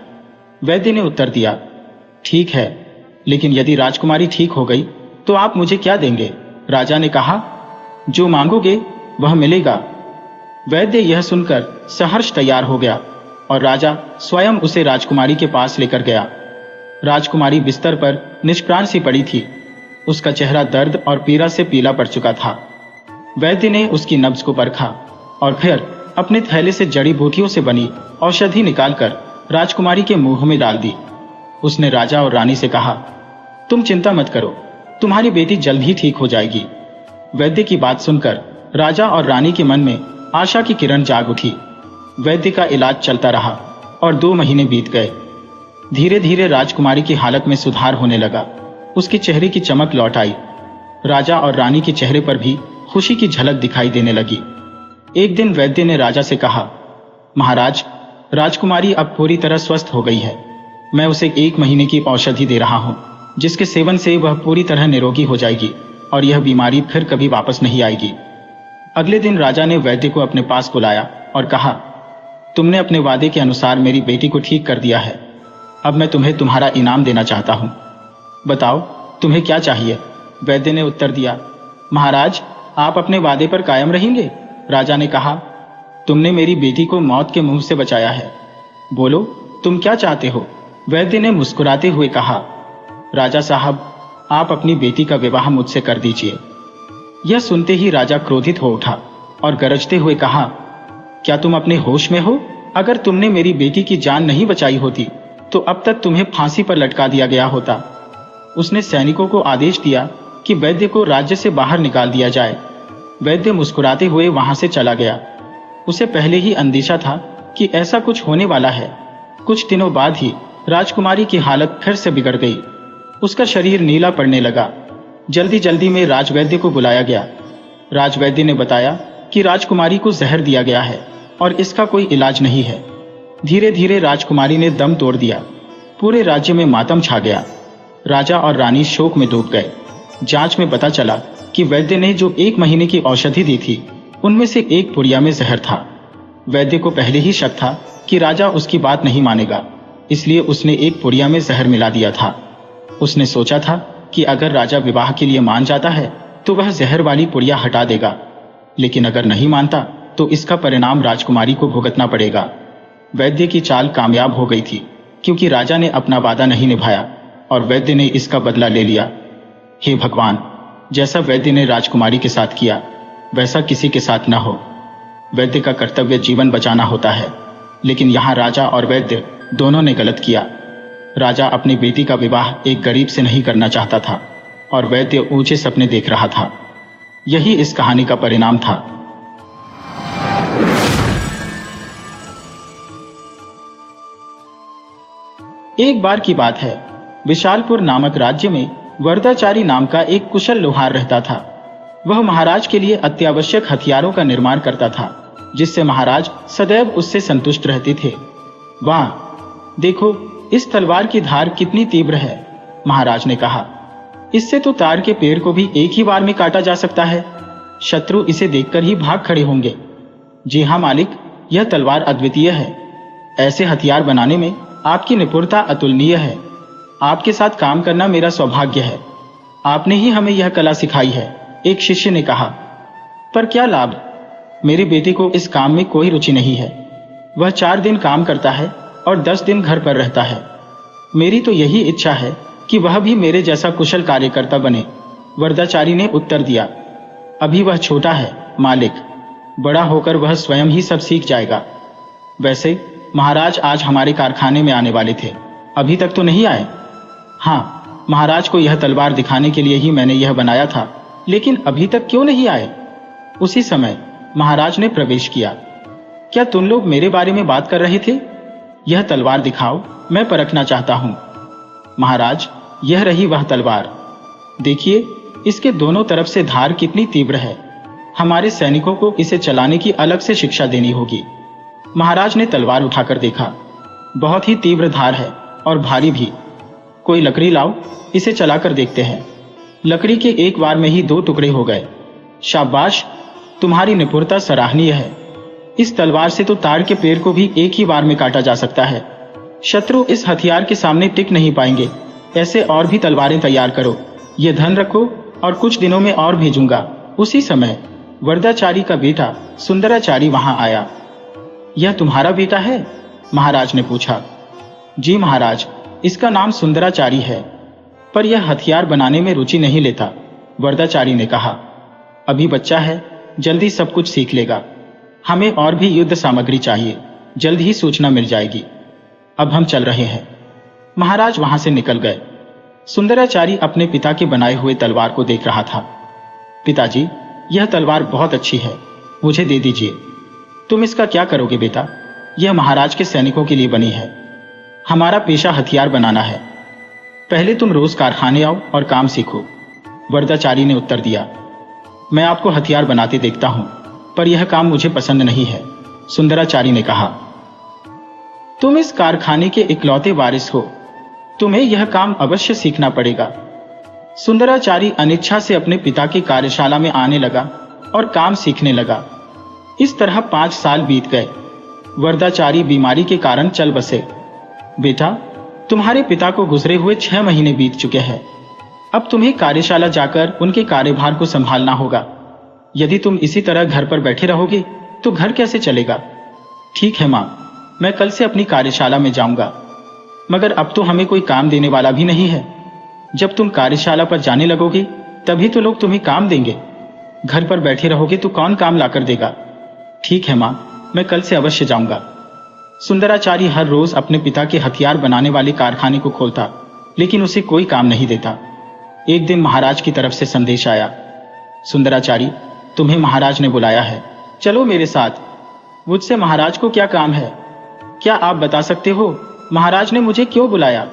वैद्य ने उत्तर दिया, ठीक है, लेकिन यदि राजकुमारी ठीक हो गई तो आप मुझे क्या देंगे। राजा ने कहा, जो मांगोगे वह मिलेगा। वैद्य यह सुनकर सहर्ष तैयार हो गया और राजा स्वयं उसे राजकुमारी के पास लेकर गया। राजकुमारी बिस्तर पर निष्प्राण सी पड़ी थी। उसका चेहरा दर्द और पीड़ा से पीला पड़ चुका था। वैद्य ने उसकी नब्ज को परखा और फिर अपने थैले से जड़ी बूटियों से बनी औषधि निकालकर राजकुमारी के मुंह में डाल दी। उसने राजा और रानी से कहा, तुम चिंता मत करो, तुम्हारी बेटी जल्द ही ठीक हो जाएगी। वैद्य की बात सुनकर राजा और रानी के मन में आशा की किरण जाग उठी। वैद्य का इलाज चलता रहा और 2 महीने बीत गए। धीरे धीरे राजकुमारी की हालत में सुधार होने लगा। उसके चेहरे की चमक लौट आई। राजा और रानी के चेहरे पर भी खुशी की झलक दिखाई देने लगी। एक दिन वैद्य ने राजा से कहा, महाराज, राजकुमारी अब पूरी तरह स्वस्थ हो गई है। मैं उसे 1 महीने की औषधि दे रहा हूँ, जिसके सेवन से वह पूरी तरह निरोगी हो जाएगी और यह बीमारी फिर कभी वापस नहीं आएगी। अगले दिन राजा ने वैद्य को अपने पास बुलाया और कहा, तुमने अपने वादे के अनुसार मेरी बेटी को ठीक कर दिया है। अब मैं तुम्हें तुम्हारा इनाम देना चाहता हूँ। बताओ तुम्हें क्या चाहिए? वैद्य ने उत्तर दिया, महाराज, आप अपने वादे पर कायम रहेंगे? राजा ने कहा, तुमने मेरी बेटी को मौत के मुंह से बचाया है। बोलो तुम क्या चाहते हो? वैद्य ने मुस्कुराते हुए कहा, राजा साहब, आप अपनी बेटी का विवाह मुझसे कर दीजिए। यह सुनते ही राजा क्रोधित हो उठा और गरजते हुए कहा, क्या तुम अपने होश में हो? अगर तुमने मेरी बेटी की जान नहीं बचाई होती तो अब तक तुम्हें फांसी पर लटका दिया गया होता। उसने सैनिकों को आदेश दिया कि वैद्य को राज्य से बाहर निकाल दिया जाए। वैद्य मुस्कुराते हुए वहां से चला गया। उसे पहले ही अंदेशा था कि ऐसा कुछ होने वाला है। कुछ दिनों बाद ही राजकुमारी की हालत फिर से बिगड़ गई। उसका शरीर नीला पड़ने लगा। जल्दी जल्दी में राजवैद्य को बुलाया गया। राजवैद्य ने बताया कि राजकुमारी को जहर दिया गया है और इसका कोई इलाज नहीं है। धीरे धीरे राजकुमारी ने दम तोड़ दिया। पूरे राज्य में मातम छा गया। राजा और रानी शोक में डूब गए। जांच में पता चला कि वैद्य ने जो 1 महीने की औषधि दी थी, उनमें से एक पुड़िया में जहर था। वैद्य को पहले ही शक था कि राजा उसकी बात नहीं मानेगा, इसलिए उसने एक पुड़िया में जहर मिला दिया था। उसने सोचा था कि अगर राजा विवाह के लिए मान जाता है तो वह जहर वाली पुड़िया हटा देगा, लेकिन अगर नहीं मानता तो इसका परिणाम राजकुमारी को भुगतना पड़ेगा। वैद्य की चाल कामयाब हो गई थी, क्योंकि राजा ने अपना वादा नहीं निभाया और वैद्य ने इसका बदला ले लिया। हे भगवान, जैसा वैद्य ने राजकुमारी के साथ किया वैसा किसी के साथ न हो। वैद्य का कर्तव्य जीवन बचाना होता है, लेकिन यहाँ राजा और वैद्य दोनों ने गलत किया। राजा अपनी बेटी का विवाह एक गरीब से नहीं करना चाहता था और वैद्य ऊंचे सपने देख रहा था। यही इस कहानी का परिणाम था। एक बार की बात है, विशालपुर नामक राज्य में वरदाचारी नाम का एक कुशल लोहार रहता था। वह महाराज के लिए अत्यावश्यक हथियारों का निर्माण करता था, जिससे महाराज सदैव उससे संतुष्ट रहते थे। वाह, देखो इस तलवार की धार कितनी तीव्र है, महाराज ने कहा। इससे तो तार के पेड़ को भी एक ही बार में काटा जा सकता है। शत्रु इसे देखकर ही भाग खड़े होंगे। जी हाँ मालिक, यह तलवार अद्वितीय है। ऐसे हथियार बनाने में आपकी निपुणता अतुलनीय है। आपके साथ काम करना मेरा सौभाग्य है। आपने ही हमें यह कला सिखाई है, एक शिष्य ने कहा। पर क्या लाभ? मेरी बेटी को इस काम में कोई रुचि नहीं है। वह 4 दिन काम करता है और 10 दिन घर पर रहता है। मेरी तो यही इच्छा है कि वह भी मेरे जैसा कुशल कार्यकर्ता बने, वरदाचारी ने उत्तर दिया। अभी वह छोटा है मालिक, बड़ा होकर वह स्वयं ही सब सीख जाएगा। वैसे महाराज आज हमारे कारखाने में आने वाले थे, अभी तक तो नहीं आए। हाँ, महाराज को यह तलवार दिखाने के लिए ही मैंने यह बनाया था, लेकिन अभी तक क्यों नहीं आए? उसी समय महाराज ने प्रवेश किया। क्या तुम लोग मेरे बारे में बात कर रहे थे? यह तलवार दिखाओ, मैं परखना चाहता हूं। महाराज, यह रही वह तलवार। देखिए, इसके दोनों तरफ से धार कितनी तीव्र है। हमारे सैनिकों को इसे चलाने की अलग से शिक्षा देनी होगी। महाराज ने तलवार उठाकर देखा। बहुत ही तीव्र धार है और भारी भी। कोई लकड़ी लाओ, इसे चलाकर देखते हैं। लकड़ी के एक बार में ही 2 टुकड़े हो गए। शाबाश, तुम्हारी निपुणता सराहनीय है। इस तलवार से तो ताड़ के पेड़ को भी एक ही बार में काटा जा सकता है। शत्रु इस हथियार के सामने टिक नहीं पाएंगे। ऐसे और भी तलवारें तैयार करो। ये धन रखो और कुछ दिनों में और भेजूंगा। उसी समय वरदाचारी का बेटा सुंदराचारी वहां आया। यह तुम्हारा बेटा है? महाराज ने पूछा। जी महाराज, इसका नाम सुंदराचारी है, पर यह हथियार बनाने में रुचि नहीं लेता, वरदाचारी ने कहा। अभी बच्चा है, जल्दी सब कुछ सीख लेगा। हमें और भी युद्ध सामग्री चाहिए, जल्द ही सूचना मिल जाएगी। अब हम चल रहे हैं। महाराज वहां से निकल गए। सुंदराचारी अपने पिता के बनाए हुए तलवार को देख रहा था। पिताजी, यह तलवार बहुत अच्छी है, मुझे दे दीजिए। तुम इसका क्या करोगे बेटा? यह महाराज के सैनिकों के लिए बनी है। हमारा पेशा हथियार बनाना है। पहले तुम रोज कारखाने आओ और काम सीखो, वरदाचारी ने उत्तर दिया। मैं आपको हथियार बनाते देखता हूं, पर यह काम मुझे पसंद नहीं है, सुंदराचारी ने कहा। तुम इस कारखाने के इकलौते वारिस हो, तुम्हें यह काम अवश्य सीखना पड़ेगा। सुंदराचारी अनिच्छा से अपने पिता की कार्यशाला में आने लगा और काम सीखने लगा। इस तरह 5 साल बीत गए। वरदाचारी बीमारी के कारण चल बसे। बेटा, तुम्हारे पिता को गुजरे हुए 6 महीने बीत चुके हैं। अब तुम्हें कार्यशाला जाकर उनके कार्यभार को संभालना होगा। यदि तुम इसी तरह घर पर बैठे रहोगे तो घर कैसे चलेगा? ठीक है माँ, मैं कल से अपनी कार्यशाला में जाऊंगा, मगर अब तो हमें कोई काम देने वाला भी नहीं है। जब तुम कार्यशाला पर जाने लगोगे तभी तो लोग तुम्हें काम देंगे। घर पर बैठे रहोगे तो कौन काम लाकर देगा? ठीक है माँ, मैं कल से अवश्य जाऊंगा। सुंदराचारी हर रोज अपने पिता के हथियार बनाने वाले कारखाने को खोलता, लेकिन उसे कोई काम नहीं देता। एक दिन महाराज की तरफ से संदेश आया। सुंदराचारी, तुम्हें महाराज ने बुलाया है, चलो मेरे साथ। मुझसे महाराज को क्या काम है? क्या आप बता सकते हो महाराज ने मुझे क्यों बुलाया?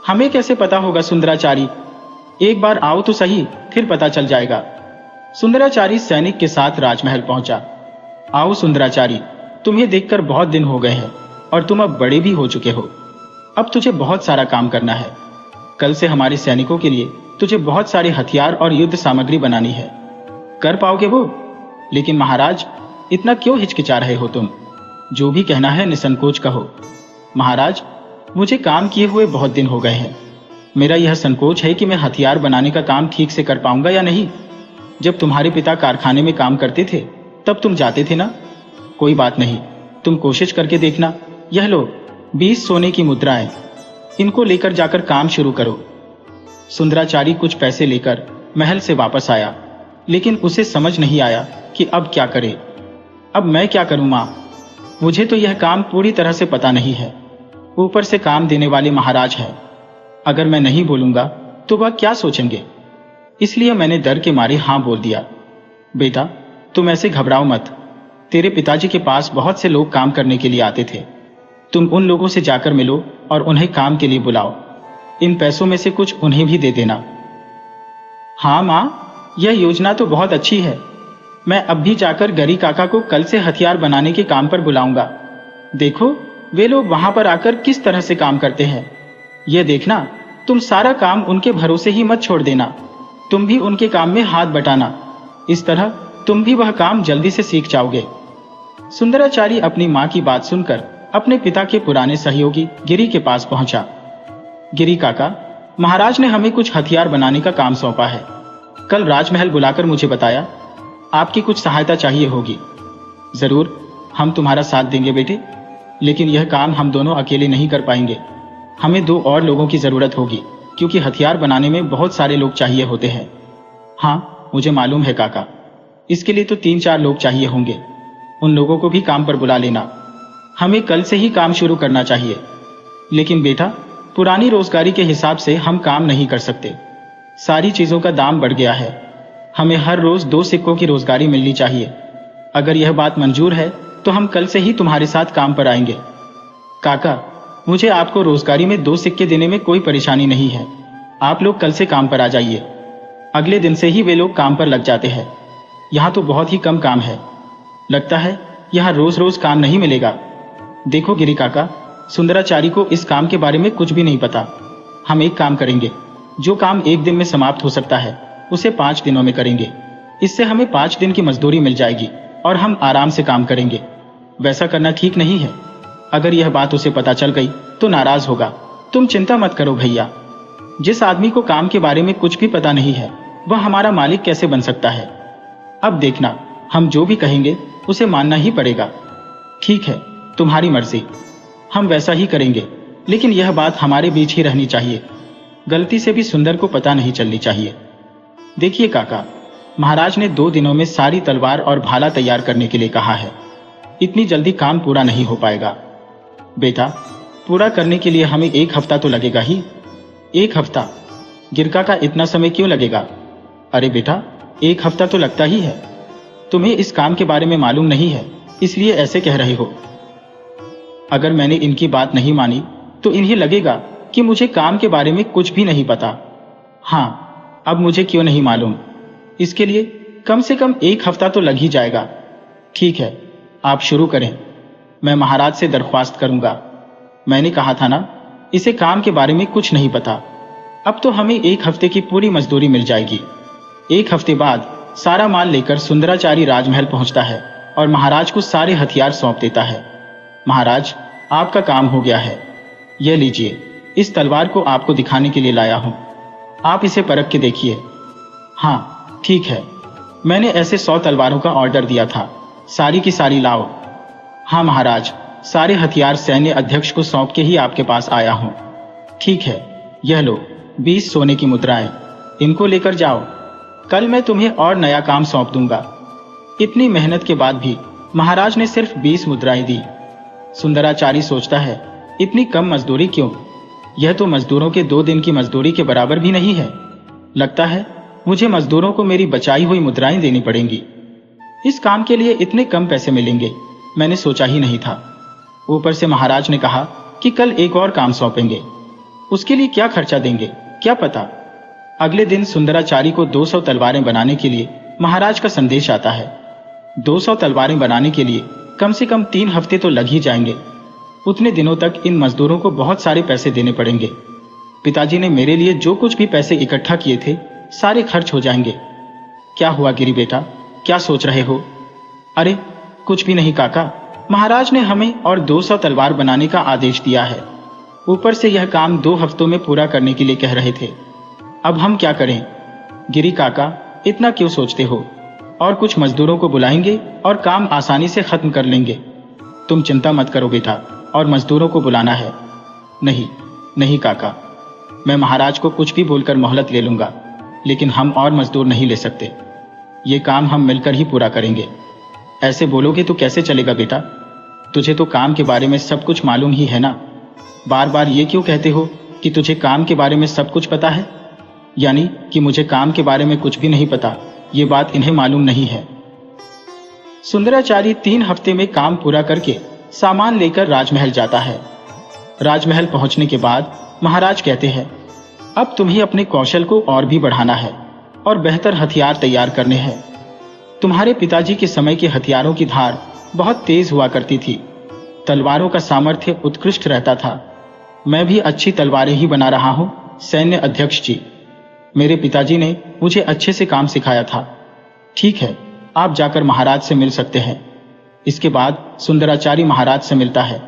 हमें कैसे पता होगा सुंदराचारी? एक बार आओ तो सही, फिर पता चल जाएगा। सुंदराचारी सैनिक के साथ राजमहल पहुंचा। आओ सुंदराचारी, तुम्हें देखकर बहुत दिन हो गए हैं और तुम अब बड़े भी हो चुके हो। अब तुझे बहुत सारा काम करना है। कल से हमारे सैनिकों के लिए तुझे बहुत सारे हथियार और युद्ध सामग्री बनानी है। कर पाओगे वो? लेकिन महाराज, इतना क्यों हिचकिचा रहे हो तुम? जो भी कहना है निसंकोच कहो। महाराज, मुझे काम किए हुए बहुत दिन हो गए हैं। मेरा यह संकोच है कि मैं हथियार बनाने का काम ठीक से कर पाऊंगा या नहीं। जब तुम्हारे पिता कारखाने में काम करते थे तब तुम जाते थे ना? कोई बात नहीं, तुम कोशिश करके देखना। यह लो 20 सोने की मुद्राएं, इनको लेकर जाकर काम शुरू करो। सुंदराचारी कुछ पैसे लेकर महल से वापस आया, लेकिन उसे समझ नहीं आया कि अब क्या करे। अब मैं क्या करूं मां? मुझे तो यह काम पूरी तरह से पता नहीं है। ऊपर से काम देने वाले महाराज हैं। अगर मैं नहीं बोलूंगा तो वह क्या सोचेंगे? इसलिए मैंने डर के मारे हां बोल दिया। बेटा, तुम ऐसे घबराओ मत। तेरे पिताजी के पास बहुत से लोग काम करने के लिए आते थे। तुम उन लोगों से जाकर मिलो और उन्हें काम के लिए बुलाओ। इन पैसों में से कुछ उन्हें भी दे देना। हाँ मां, यह योजना तो बहुत अच्छी है। मैं अब भी जाकर गरी काका को कल से हथियार बनाने के काम पर बुलाऊंगा। देखो वे लोग वहां पर आकर किस तरह से काम करते हैं। यह देखना, तुम सारा काम उनके भरोसे ही मत छोड़ देना। तुम भी उनके काम में हाथ बटाना। इस तरह तुम भी वह काम जल्दी से सीख जाओगे। सुंदराचारी अपनी मां की बात सुनकर अपने पिता के पुराने सहयोगी गिरी के पास पहुंचा। गिरी काका, महाराज ने हमें कुछ हथियार बनाने का काम सौंपा है। कल राजमहल बुलाकर मुझे बताया आपकी कुछ सहायता चाहिए होगी। जरूर, हम तुम्हारा साथ देंगे बेटे, लेकिन यह काम हम दोनों अकेले नहीं कर पाएंगे। हमें 2 और लोगों की जरूरत होगी, क्योंकि हथियार बनाने में बहुत सारे लोग चाहिए होते हैं। हाँ, मुझे मालूम है काका। इसके लिए तो 3-4 लोग चाहिए होंगे। उन लोगों को भी काम पर बुला लेना। हमें कल से ही काम शुरू करना चाहिए। लेकिन बेटा, पुरानी रोजगारी के हिसाब से हम काम नहीं कर सकते। सारी चीजों का दाम बढ़ गया है। हमें हर रोज 2 सिक्कों की रोजगारी मिलनी चाहिए। अगर यह बात मंजूर है तो हम कल से ही तुम्हारे साथ काम पर आएंगे। काका, मुझे आपको रोजगारी में 2 सिक्के देने में कोई परेशानी नहीं है। आप लोग कल से काम पर आ जाइए। अगले दिन से ही वे लोग काम पर लग जाते हैं। यहाँ तो बहुत ही कम काम है। लगता है यहाँ रोज रोज काम नहीं मिलेगा। देखो गिरी काका, सुंदराचारी को इस काम के बारे में कुछ भी नहीं पता। हम एक काम करेंगे, जो काम 1 दिन में समाप्त हो सकता है उसे 5 दिनों में करेंगे। इससे हमें 5 दिन की मजदूरी मिल जाएगी और हम आराम से काम करेंगे। वैसा करना ठीक नहीं है। अगर यह बात उसे पता चल गई तो नाराज होगा। तुम चिंता मत करो भैया। जिस आदमी को काम के बारे में कुछ भी पता नहीं है वह हमारा मालिक कैसे बन सकता है? अब देखना, हम जो भी कहेंगे उसे मानना ही पड़ेगा। ठीक है, तुम्हारी मर्जी। हम वैसा ही करेंगे, लेकिन यह बात हमारे बीच ही रहनी चाहिए। गलती से भी सुंदर को पता नहीं चलनी चाहिए। देखिए काका, महाराज ने 2 दिनों में सारी तलवार और भाला तैयार करने के लिए कहा है। इतनी जल्दी काम पूरा नहीं हो पाएगा। बेटा, पूरा करने के लिए हमें 1 हफ्ता तो लगेगा ही। 1 हफ्ता? गिरका का इतना समय क्यों लगेगा? अरे बेटा, 1 हफ्ता तो लगता ही है। तुम्हें इस काम के बारे में मालूम नहीं है, इसलिए ऐसे कह रहे हो। अगर मैंने इनकी बात नहीं मानी तो इन्हें लगेगा कि मुझे काम के बारे में कुछ भी नहीं पता। हाँ, अब मुझे क्यों नहीं मालूम। इसके लिए कम से कम 1 हफ्ता तो लग ही जाएगा। ठीक है, आप शुरू करें, मैं महाराज से दरख्वास्त करूंगा। मैंने कहा था ना, इसे काम के बारे में कुछ नहीं पता। अब तो हमें 1 हफ्ते की पूरी मजदूरी मिल जाएगी। 1 हफ्ते बाद सारा माल लेकर सुंदराचारी राजमहल पहुंचता है और महाराज को सारे हथियार सौंप देता है। महाराज, आपका काम हो गया है। यह लीजिए, इस तलवार को आपको दिखाने के लिए लाया हूं। आप इसे परख के देखिए। हाँ ठीक है, मैंने ऐसे 100 तलवारों का ऑर्डर दिया था, सारी की सारी लाओ। हाँ महाराज, सारे हथियार सैन्य अध्यक्ष को सौंप के ही आपके पास आया हूं। ठीक है, यह लो 20 सोने की मुद्राएं, इनको लेकर जाओ। कल मैं तुम्हें और नया काम सौंप दूंगा। इतनी मेहनत के बाद भी महाराज ने सिर्फ 20 मुद्राएं दी। सुंदराचारी सोचता है, इतनी कम मजदूरी क्यों? यह तो मजदूरों के 2 दिन की मजदूरी के बराबर भी नहीं है। लगता है मुझे मजदूरों को मेरी बचाई हुई मुद्राएं देनी पड़ेंगी। इस काम के लिए इतने कम पैसे मिलेंगे, मैंने सोचा ही नहीं था। ऊपर से महाराज ने कहा कि कल एक और काम सौंपेंगे। उसके लिए क्या खर्चा देंगे क्या पता। अगले दिन सुंदराचारी को 200 तलवारें बनाने के लिए महाराज का संदेश आता है। 200 तलवारें बनाने के लिए कम से कम 3 हफ्ते तो लग ही जाएंगे। उतने दिनों तक इन मजदूरों को बहुत सारे पैसे देने पड़ेंगे। पिताजी ने मेरे लिए जो कुछ भी पैसे इकट्ठा किए थे, सारे खर्च हो जाएंगे। क्या हुआ गिरी बेटा, क्या सोच रहे हो? अरे कुछ भी नहीं काका, महाराज ने हमें और 200 तलवार बनाने का आदेश दिया है। ऊपर से यह काम 2 हफ्तों में पूरा करने के लिए कह रहे थे। अब हम क्या करें? गिरी काका, इतना क्यों सोचते हो? और कुछ मजदूरों को बुलाएंगे और काम आसानी से खत्म कर लेंगे। तुम चिंता मत करो बेटा, और मजदूरों को बुलाना है। नहीं नहीं काका, मैं महाराज को कुछ भी बोलकर मोहलत ले लूंगा, लेकिन हम और मजदूर नहीं ले सकते। ये काम हम मिलकर ही पूरा करेंगे। ऐसे बोलोगे तो कैसे चलेगा बेटा? तुझे तो काम के बारे में सब कुछ मालूम ही है ना। बार बार ये क्यों कहते हो कि तुझे काम के बारे में सब कुछ पता है? यानी कि मुझे काम के बारे में कुछ भी नहीं पता, ये बात इन्हें मालूम नहीं है। सुंदराचारी 3 हफ्ते में काम पूरा करके सामान लेकर राजमहल जाता है। राजमहल पहुंचने के बाद महाराज कहते हैं, अब तुम्हें अपने कौशल को और भी बढ़ाना है और बेहतर हथियार तैयार करने हैं। तुम्हारे पिताजी के समय के हथियारों की धार बहुत तेज हुआ करती थी। तलवारों का सामर्थ्य उत्कृष्ट रहता था। मैं भी अच्छी तलवारें ही बना रहा हूं सैन्य अध्यक्ष जी। मेरे पिताजी ने मुझे अच्छे से काम सिखाया था। ठीक है, आप जाकर महाराज से मिल सकते हैं। इसके बाद सुंदराचारी महाराज से मिलता है।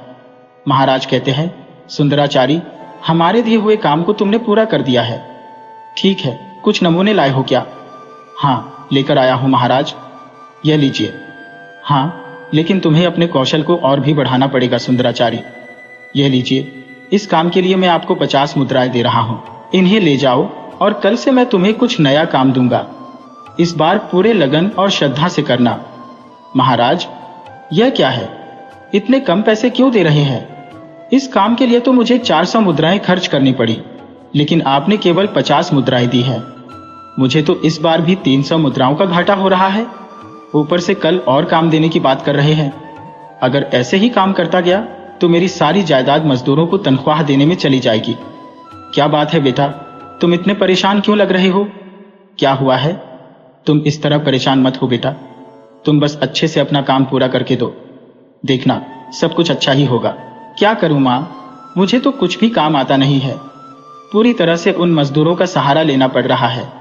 महाराज कहते हैं, सुंदराचारी, हमारे दिए हुए काम को तुमने पूरा कर दिया है। ठीक है, कुछ नमूने लाए हो क्या? हाँ, लेकर आया हूं महाराज। यह लीजिए। हाँ, लेकिन तुम्हें अपने कौशल को और भी बढ़ाना पड़ेगा सुंदराचारी। यह लीजिए, इस काम के लिए मैं आपको 50 मुद्राएं दे रहा हूं। इन्हें ले जाओ और कल से मैं तुम्हें कुछ नया काम दूंगा। इस बार पूरे लगन और श्रद्धा से करना। महाराज, यह क्या है? इतने कम पैसे क्यों दे रहे हैं? इस काम के लिए तो मुझे 400 मुद्राएं खर्च करनी पड़ी, लेकिन आपने केवल 50 मुद्राएं दी हैं। मुझे तो इस बार भी 300 मुद्राओं का घाटा हो रहा है। ऊपर से कल और काम देने की बात कर रहे हैं। अगर ऐसे ही काम करता गया तो मेरी सारी जायदाद मजदूरों को तनख्वाह देने में चली जाएगी। क्या बात है बेटा, तुम इतने परेशान क्यों लग रहे हो? क्या हुआ है? तुम इस तरह परेशान मत हो बेटा, तुम बस अच्छे से अपना काम पूरा करके दो। देखना, सब कुछ अच्छा ही होगा। क्या करूं मां, मुझे तो कुछ भी काम आता नहीं है। पूरी तरह से उन मजदूरों का सहारा लेना पड़ रहा है।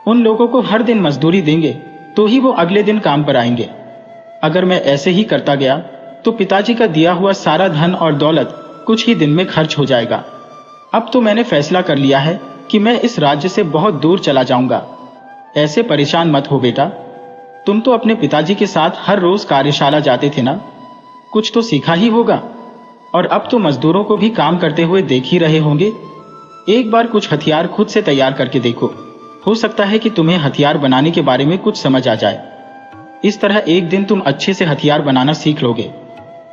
उन लोगों को हर दिन मजदूरी देंगे तो ही वो अगले दिन काम पर आएंगे। अगर मैं ऐसे ही करता गया तो पिताजी का दिया हुआ सारा धन और दौलत कुछ ही दिन में खर्च हो जाएगा। अब तो मैंने फैसला कर लिया है कि मैं इस राज्य से बहुत दूर चला जाऊंगा। ऐसे परेशान मत हो बेटा, तुम तो अपने पिताजी के साथ हर रोज कार्यशाला जाते थे ना, कुछ तो सीखा ही होगा। और अब तो मजदूरों को भी काम करते हुए देख ही रहे होंगे। एक बार कुछ हथियार खुद से तैयार करके देखो, हो सकता है कि तुम्हें हथियार बनाने के बारे में कुछ समझ आ जाए। इस तरह एक दिन तुम अच्छे से हथियार बनाना सीख लोगे।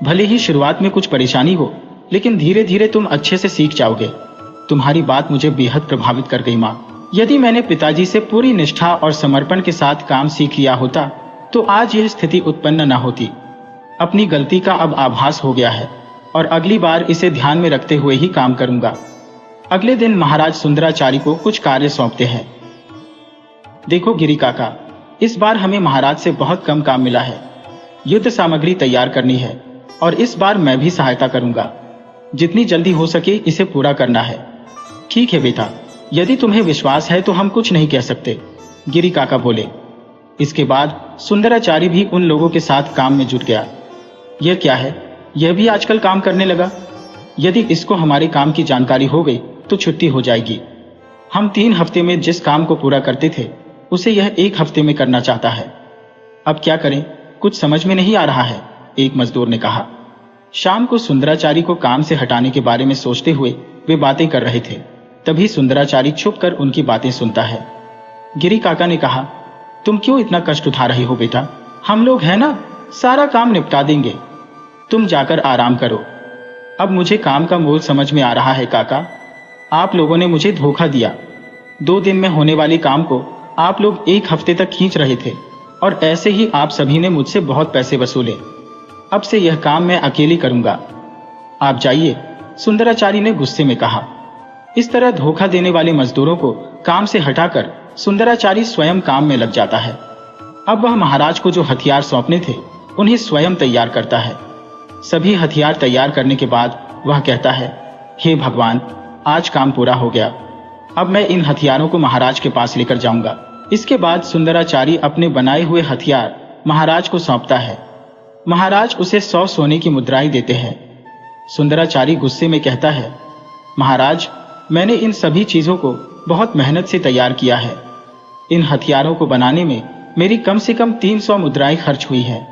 भले ही शुरुआत में कुछ परेशानी हो, लेकिन धीरे धीरे तुम अच्छे से सीख जाओगे। तुम्हारी बात मुझे बेहद प्रभावित कर गई माँ। यदि मैंने पिताजी से पूरी निष्ठा और समर्पण के साथ काम सीख लिया होता तो आज यह स्थिति उत्पन्न न होती। अपनी गलती का अब आभास हो गया है और अगली बार इसे ध्यान में रखते हुए ही काम करूंगा। अगले दिन महाराज सुंदराचारी को कुछ कार्य सौंपते हैं। देखो गिरी काका, इस बार हमें महाराज से बहुत कम काम मिला है। युद्ध सामग्री तैयार करनी है और इस बार मैं भी सहायता करूंगा। जितनी जल्दी हो सके इसे पूरा करना है। ठीक है बेटा, यदि तुम्हें विश्वास है तो हम कुछ नहीं कह सकते, गिरी काका बोले। इसके बाद सुंदराचारी भी उन लोगों के साथ काम में जुट गया। यह क्या है, यह भी आजकल काम करने लगा। यदि इसको हमारे काम की जानकारी हो गई तो छुट्टी हो जाएगी। हम 3 हफ्ते में जिस काम को पूरा करते थे उसे यह 1 हफ्ते में करना चाहता है। अब क्या करें, कुछ समझ में नहीं आ रहा है, एक मजदूर ने कहा। शाम को सुंदराचारी को काम से हटाने के बारे में सोचते हुए वे बातें कर रहे थे। तभी सुंदराचारी छुपकर उनकी बातें सुनता है। गिरी काका ने कहा, तुम क्यों इतना कष्ट उठा रहे हो बेटा, हम लोग हैं ना, सारा काम निपटा देंगे। तुम जाकर आराम करो। अब मुझे काम का मोल समझ में आ रहा है काका। आप लोगों ने मुझे धोखा दिया। 2 दिन में होने वाले काम को आप लोग 1 हफ्ते तक खींच रहे थे और ऐसे ही आप सभी ने मुझसे बहुत पैसे वसूले। अब से यह काम मैं अकेली करूंगा। आप जाइए, सुंदराचारी ने गुस्से में कहा। इस तरह धोखा देने वाले मजदूरों को काम से हटाकर सुंदराचारी स्वयं काम में लग जाता है। अब वह महाराज को जो हथियार सौंपने थे उन्हें स्वयं तैयार करता है। सभी हथियार तैयार करने के बाद वह कहता है, हे भगवान, आज काम पूरा हो गया। अब मैं इन हथियारों को महाराज के पास लेकर जाऊंगा। इसके बाद सुंदराचारी अपने बनाए हुए हथियार महाराज को सौंपता है। महाराज उसे 100 सोने की मुद्राएं देते हैं। सुंदराचारी गुस्से में कहता है, महाराज, मैंने इन सभी चीजों को बहुत मेहनत से तैयार किया है। इन हथियारों को बनाने में मेरी कम से कम 300 मुद्राएं खर्च हुई हैं,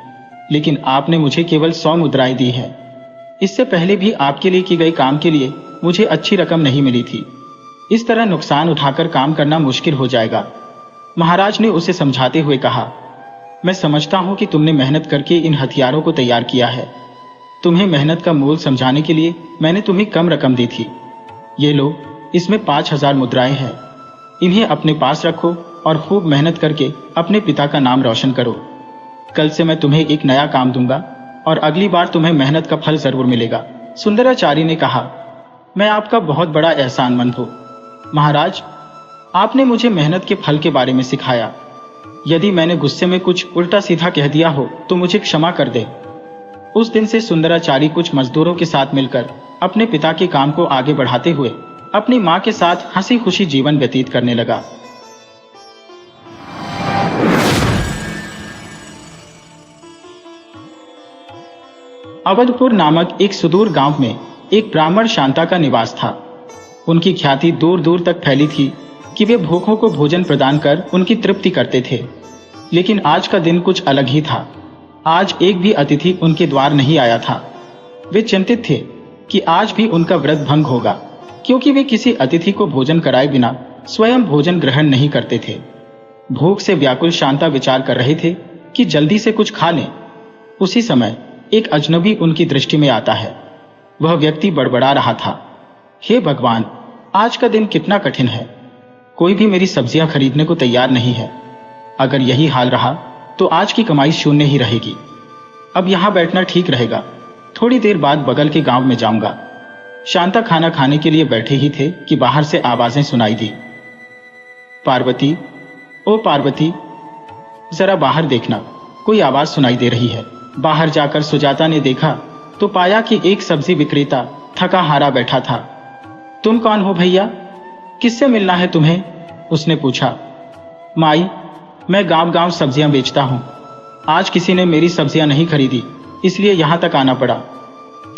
लेकिन आपने मुझे केवल 100 मुद्राएं दी हैं। इससे पहले भी आपके लिए की गई काम के लिए मुझे अच्छी रकम नहीं मिली थी। इस तरह नुकसान उठाकर काम करना मुश्किल हो जाएगा। महाराज ने उसे समझाते हुए कहा, मैं समझता हूं कि तुमने मेहनत करके इन हथियारों को तैयार किया है। तुम्हें मेहनत का मोल समझाने के लिए मैंने तुम्हें कम रकम दी थी। ये लो, इसमें 5000 मुद्राएं हैं। इन्हें अपने पास रखो और खूब मेहनत करके अपने पिता का नाम रोशन करो। कल से मैं तुम्हें एक नया काम दूंगा और अगली बार तुम्हें मेहनत का फल जरूर मिलेगा। सुंदराचारी ने कहा, मैं आपका बहुत बड़ा एहसानमंद हूं महाराज। आपने मुझे मेहनत के फल के बारे में सिखाया। यदि मैंने गुस्से में कुछ उल्टा सीधा कह दिया हो तो मुझे क्षमा कर दे। उस दिन से सुंदराचारी कुछ मजदूरों के साथ मिलकर अपने पिता के काम को आगे बढ़ाते हुए अपनी मां के साथ हंसी खुशी जीवन व्यतीत करने लगा। अवधपुर नामक एक सुदूर गांव में एक ब्राह्मण शांता का निवास था। उनकी ख्याति दूर दूर तक फैली थी कि वे भूखों को भोजन प्रदान कर उनकी तृप्ति करते थे। लेकिन आज का दिन कुछ अलग ही था। आज एक भी अतिथि उनके द्वार नहीं आया था। वे चिंतित थे कि आज भी उनका व्रत भंग होगा, क्योंकि वे किसी अतिथि को भोजन कराए बिना स्वयं भोजन ग्रहण नहीं करते थे। भूख से व्याकुल शांता विचार कर रहे थे कि जल्दी से कुछ खा लें। उसी समय एक अजनबी उनकी दृष्टि में आता है। वह व्यक्ति बड़बड़ा रहा था, हे भगवान, आज का दिन कितना कठिन है। कोई भी मेरी सब्जियां खरीदने को तैयार नहीं है। अगर यही हाल रहा तो आज की कमाई शून्य ही रहेगी। अब यहां बैठना ठीक रहेगा। थोड़ी देर बाद बगल के गांव में जाऊंगा। शांता खाना खाने के लिए बैठे ही थे कि बाहर से आवाजें सुनाई दी। पार्वती, ओ पार्वती, जरा बाहर देखना, कोई आवाज सुनाई दे रही है। बाहर जाकर सुजाता ने देखा तो पाया कि एक सब्जी विक्रेता थका हारा बैठा था। तुम कौन हो भैया, किससे मिलना है तुम्हें? उसने पूछा। माई, मैं गांव गांव सब्जियां बेचता हूं। आज किसी ने मेरी सब्जियां नहीं खरीदी, इसलिए यहां तक आना पड़ा।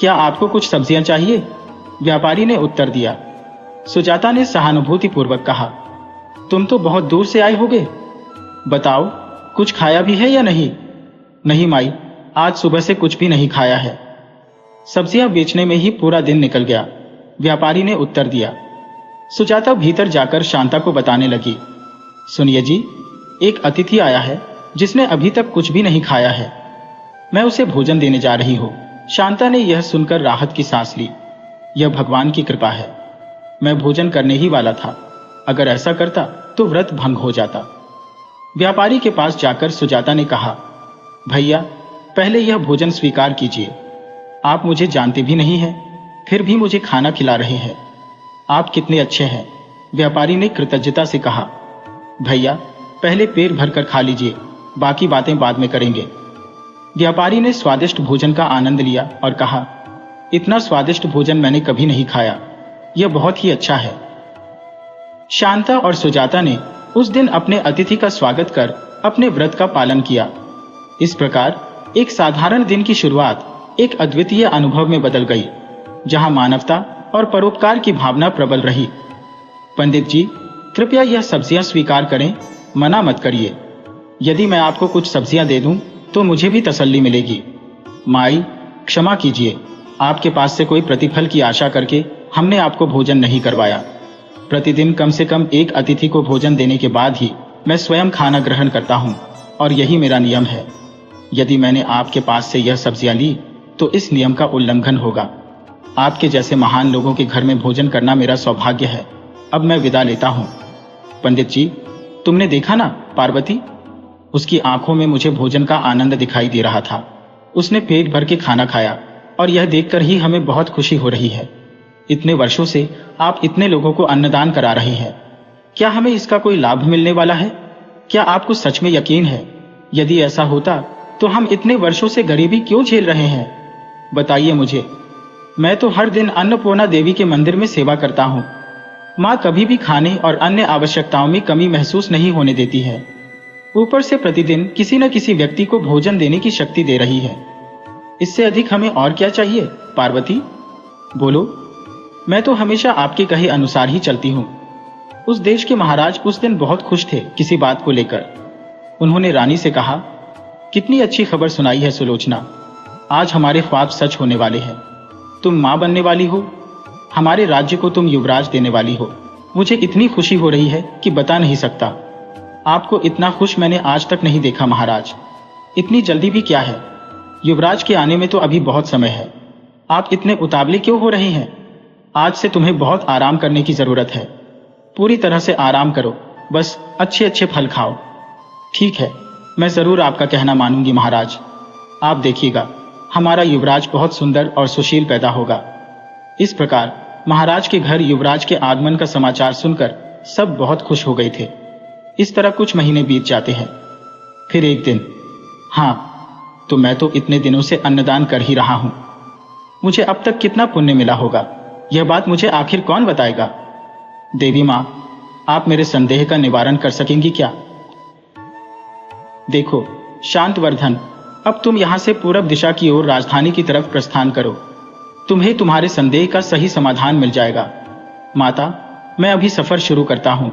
क्या आपको कुछ सब्जियां चाहिए? व्यापारी ने उत्तर दिया। सुजाता ने सहानुभूतिपूर्वक कहा, तुम तो बहुत दूर से आए होगे। बताओ, कुछ खाया भी है या नहीं? नहीं माई, आज सुबह से कुछ भी नहीं खाया है। सब्जियां बेचने में ही पूरा दिन निकल गया, व्यापारी ने उत्तर दिया। सुजाता भीतर जाकर शांता को बताने लगी, सुनिए जी, एक अतिथि आया है जिसने अभी तक कुछ भी नहीं खाया है। मैं उसे भोजन देने जा रही हूं। शांता ने यह सुनकर राहत की सांस ली। यह भगवान की कृपा है। मैं भोजन करने ही वाला था। अगर ऐसा करता तो व्रत भंग हो जाता। व्यापारी के पास जाकर सुजाता ने कहा, भैया, पहले यह भोजन स्वीकार कीजिए। आप मुझे जानते भी नहीं हैं, फिर भी मुझे खाना खिला रहे हैं। आप कितने अच्छे हैं। व्यापारी ने कृतज्ञता से कहा, भैया, पहले पेट भरकर खा लीजिए, बाकी बातें बाद में करेंगे। व्यापारी ने स्वादिष्ट भोजन का आनंद लिया और कहा, इतना स्वादिष्ट भोजन मैंने कभी नहीं खाया, यह बहुत ही अच्छा है। शांता और सुजाता ने उस दिन अपने अतिथि का स्वागत कर अपने व्रत का पालन किया। इस प्रकार एक साधारण दिन की शुरुआत एक अद्वितीय अनुभव में बदल गई, जहां मानवता और परोपकार की भावना प्रबल रही। पंडित जी, कृपया यह सब्जियां स्वीकार करें, मना मत करिए। यदि मैं आपको कुछ सब्जियां दे दूं तो मुझे भी तसल्ली मिलेगी। माई, क्षमा कीजिए, आपके पास से कोई प्रतिफल की आशा करके हमने आपको भोजन नहीं करवाया। प्रतिदिन कम से कम एक अतिथि को भोजन देने के बाद ही मैं स्वयं खाना ग्रहण करता हूं और यही मेरा नियम है। यदि मैंने आपके पास से यह सब्जियां ली तो इस नियम का उल्लंघन होगा। आपके जैसे महान लोगों के घर में भोजन करना मेरा सौभाग्य है। अब मैं विदा लेता हूं। पंडित जी, तुमने देखा ना पार्वती? उसकी आंखों में मुझे भोजन का आनंद दिखाई दे रहा था। उसने पेट भर के खाना खाया और यह देखकर ही हमें बहुत खुशी हो रही है। इतने वर्षों से आप इतने लोगों को अन्नदान करा रहे हैं। क्या हमें इसका कोई लाभ मिलने वाला है? क्या आपको सच में यकीन है? यदि ऐसा होता तो हम इतने वर्षों से गरीबी क्यों झेल रहे हैं? बताइए मुझे। मैं तो हर दिन अन्नपूर्णा देवी के मंदिर में सेवा करता हूँ। माँ कभी भी खाने और अन्य आवश्यकताओं में कमी महसूस नहीं होने देती है। ऊपर से प्रतिदिन किसी न किसी व्यक्ति को भोजन देने की शक्ति दे रही है। इससे अधिक हमें और क्या चाहिए? पार्वती, बोलो। मैं तो हमेशा आपके कहे अनुसार ही चलती हूँ। उस देश के महाराज उस दिन बहुत खुश थे किसी बात को लेकर। उन्होंने रानी से कहा, कितनी अच्छी खबर सुनाई है सुलोचना। आज हमारे ख्वाब सच होने वाले हैं। तुम मां बनने वाली हो, हमारे राज्य को तुम युवराज देने वाली हो। मुझे इतनी खुशी हो रही है कि बता नहीं सकता। आपको इतना खुश मैंने आज तक नहीं देखा महाराज। इतनी जल्दी भी क्या है? युवराज के आने में तो अभी बहुत समय है। आप इतने उतावले क्यों हो रहे हैं? आज से तुम्हें बहुत आराम करने की जरूरत है। पूरी तरह से आराम करो, बस अच्छे अच्छे फल खाओ। ठीक है, मैं जरूर आपका कहना मानूंगी महाराज। आप देखिएगा, हमारा युवराज बहुत सुंदर और सुशील पैदा होगा। इस प्रकार महाराज के घर युवराज के आगमन का समाचार सुनकर सब बहुत खुश हो गए थे। इस तरह कुछ महीने बीत जाते हैं। फिर एक दिन, हाँ, तो मैं तो इतने दिनों से अन्नदान कर ही रहा हूं। मुझे अब तक कितना पुण्य मिला होगा, यह बात मुझे आखिर कौन बताएगा? देवी मां, आप मेरे संदेह का निवारण कर सकेंगी क्या? देखो शांतवर्धन, अब तुम यहां से पूरब दिशा की ओर राजधानी की तरफ प्रस्थान करो। तुम्हें तुम्हारे संदेह का सही समाधान मिल जाएगा। माता, मैं अभी सफर शुरू करता हूं।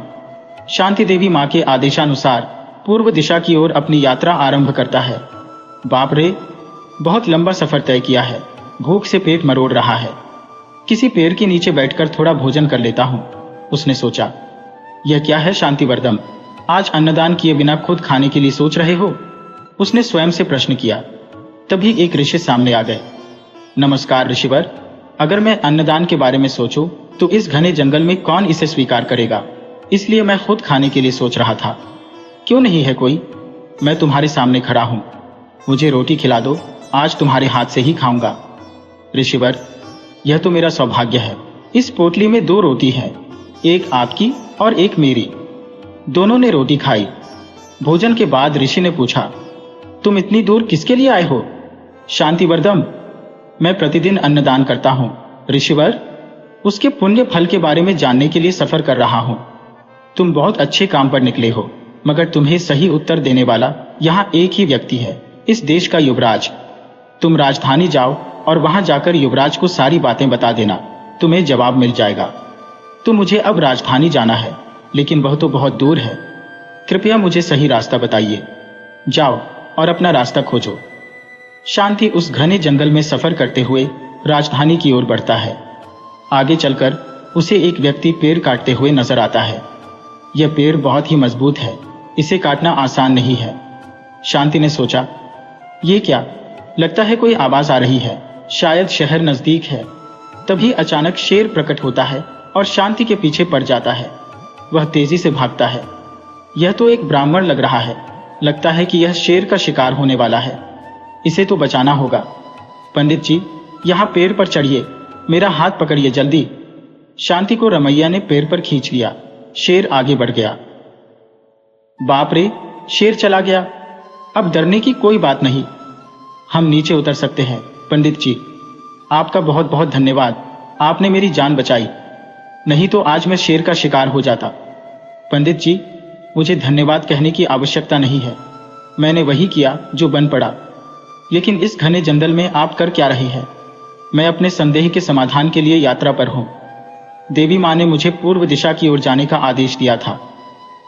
शांति देवी मां के आदेशानुसार पूर्व दिशा की ओर अपनी यात्रा आरंभ करता है। बाप रे, बहुत लंबा सफर तय किया है। भूख से पेट मरोड़ रहा है। किसी पेड़ के नीचे बैठकर थोड़ा भोजन कर लेता हूं, उसने सोचा। यह क्या है शांतिवर्धन, आज अन्नदान किए बिना खुद खाने के लिए सोच रहे हो? उसने स्वयं से प्रश्न किया। तभी एक ऋषि सामने आ गए। नमस्कार ऋषिवर, अगर मैं अन्नदान के बारे में सोचूं तो इस घने जंगल में कौन इसे स्वीकार करेगा? इसलिए मैं खुद खाने के लिए सोच रहा था। क्यों नहीं है कोई? मैं तुम्हारे सामने खड़ा हूं। मुझे रोटी खिला दो, आज तुम्हारे हाथ से ही खाऊंगा। ऋषिवर, यह तो मेरा सौभाग्य है। इस पोटली में 2 रोटी है, एक आपकी और एक मेरी। दोनों ने रोटी खाई। भोजन के बाद ऋषि ने पूछा, तुम इतनी दूर किसके लिए आए हो? शांतिवर्धन, मैं प्रतिदिन अन्नदान करता हूं। ऋषिवर, उसके पुण्य फल के बारे में जानने के लिए सफर कर रहा हूं। तुम बहुत अच्छे काम पर निकले हो, मगर तुम्हें सही उत्तर देने वाला यहां एक ही व्यक्ति है, इस देश का युवराज। तुम राजधानी जाओ और वहां जाकर युवराज को सारी बातें बता देना, तुम्हें जवाब मिल जाएगा। तो मुझे अब राजधानी जाना है, लेकिन वह तो बहुत दूर है। कृपया मुझे सही रास्ता बताइए। जाओ और अपना रास्ता खोजो। शांति उस घने जंगल में सफर करते हुए राजधानी की ओर बढ़ता है। आगे चलकर उसे एक व्यक्ति पेड़ काटते हुए नजर आता है। यह पेड़ बहुत ही मजबूत है, इसे काटना आसान नहीं है। शांति ने सोचा, ये क्या? लगता है कोई आवाज आ रही है, शायद शहर नजदीक है। तभी अचानक शेर प्रकट होता है और शांति के पीछे पड़ जाता है। वह तेजी से भागता है। यह तो एक ब्राह्मण लग रहा है। लगता है कि यह शेर का शिकार होने वाला है। इसे तो बचाना होगा। पंडित जी, यहाँ पेड़ पर चढ़िए, मेरा हाथ पकड़िए जल्दी। शांति को रमैया ने पेड़ पर खींच लिया। शेर आगे बढ़ गया। बाप रे, शेर चला गया। अब डरने की कोई बात नहीं, हम नीचे उतर सकते हैं। पंडित जी, आपका बहुत बहुत धन्यवाद, आपने मेरी जान बचाई, नहीं तो आज मैं शेर का शिकार हो जाता। पंडित जी, मुझे धन्यवाद कहने की आवश्यकता नहीं है, मैंने वही किया जो बन पड़ा। लेकिन इस घने जंगल में आप कर क्या रहे हैं? मैं अपने संदेह के समाधान के लिए यात्रा पर हूं। देवी मां ने मुझे पूर्व दिशा की ओर जाने का आदेश दिया था।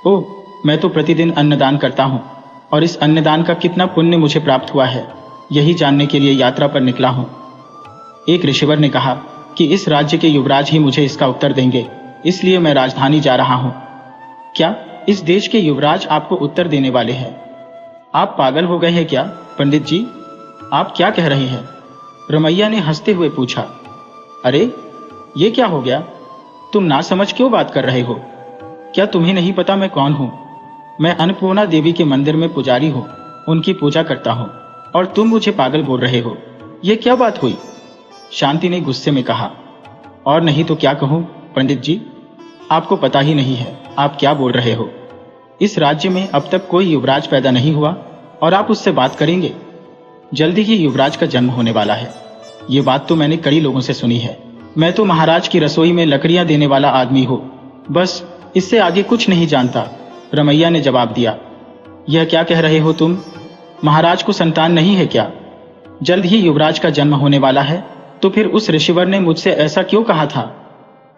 ओह, मैं तो प्रतिदिन अन्नदान करता हूं, और इस अन्नदान का कितना पुण्य मुझे प्राप्त हुआ है, यही जानने के लिए यात्रा पर निकला हूं। एक ऋषिवर ने कहा कि इस राज्य के युवराज ही मुझे इसका उत्तर देंगे, इसलिए मैं राजधानी जा रहा हूं। क्या इस देश के युवराज आपको उत्तर देने वाले हैं? आप पागल हो गए हैं क्या? पंडित जी, आप क्या कह रहे हैं? रमैया ने हंसते हुए पूछा। अरे, ये क्या हो गया? तुम ना समझ क्यों बात कर रहे हो? क्या तुम्हें नहीं पता मैं कौन हूं? मैं अन्नपूर्णा देवी के मंदिर में पुजारी हूं, उनकी पूजा करता हूं, और तुम मुझे पागल बोल रहे हो। यह क्या बात हुई? शांति ने गुस्से में कहा। और नहीं तो क्या कहूं पंडित जी, आपको पता ही नहीं है आप क्या बोल रहे हो। इस राज्य में अब तक कोई युवराज पैदा नहीं हुआ और आप उससे बात करेंगे? जल्दी ही युवराज का जन्म होने वाला है। ये बात तो मैंने कई लोगों से सुनी है। मैं तो महाराज की रसोई में लकड़ियां देने वाला आदमी हूं, बस इससे आगे कुछ नहीं जानता। रमैया ने जवाब दिया। यह क्या कह रहे हो तुम? महाराज को संतान नहीं है क्या? जल्द ही युवराज का जन्म होने वाला है, तो फिर उस ऋषिवर ने मुझसे ऐसा क्यों कहा था?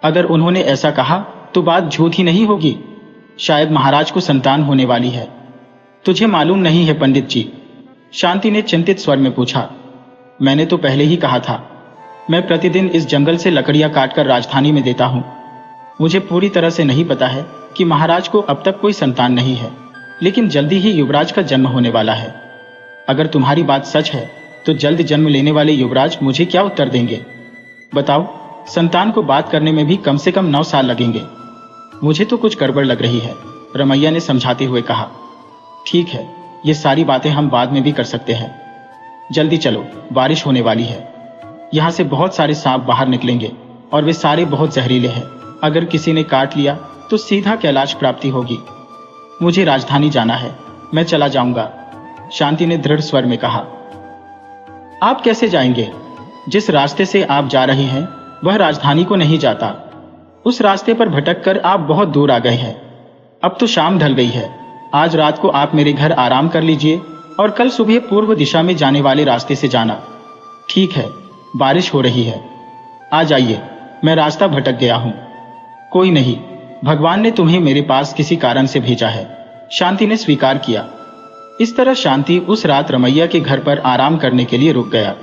अगर उन्होंने ऐसा कहा तो बात झूठ ही नहीं होगी। शायद महाराज को संतान होने वाली है। तुझे मालूम नहीं है पंडित जी? शांति ने चिंतित स्वर में पूछा। मैंने तो पहले ही कहा था, मैं प्रतिदिन इस जंगल से लकड़ियां काटकर राजधानी में देता हूं। मुझे पूरी तरह से नहीं पता है कि महाराज को अब तक कोई संतान नहीं है, लेकिन जल्दी ही युवराज का जन्म होने वाला है। अगर तुम्हारी बात सच है तो जल्द जन्म लेने वाले युवराज मुझे क्या उत्तर देंगे? बताओ, संतान को बात करने में भी कम से कम 9 साल लगेंगे। मुझे तो कुछ गड़बड़ लग रही है, रमैया ने समझाते हुए कहा। ठीक है, ये सारी बातें हम बाद में भी कर सकते हैं। जल्दी चलो, बारिश होने वाली है। यहाँ से बहुत सारे सांप बाहर निकलेंगे और वे सारे बहुत जहरीले हैं। अगर किसी ने काट लिया तो सीधा कैलाश प्राप्ति होगी। मुझे राजधानी जाना है, मैं चला जाऊंगा, शांति ने दृढ़ स्वर में कहा। आप कैसे जाएंगे? जिस रास्ते से आप जा रहे हैं वह राजधानी को नहीं जाता। उस रास्ते पर भटककर आप बहुत दूर आ गए हैं। अब तो शाम ढल गई है। आज रात को आप मेरे घर आराम कर लीजिए और कल सुबह पूर्व दिशा में जाने वाले रास्ते से जाना। ठीक है, बारिश हो रही है, आ जाइए, मैं रास्ता भटक गया हूं। कोई नहीं, भगवान ने तुम्हें मेरे पास किसी कारण से भेजा है, शांति ने स्वीकार किया। इस तरह शांति उस रात रमैया के घर पर आराम करने के लिए रुक गया।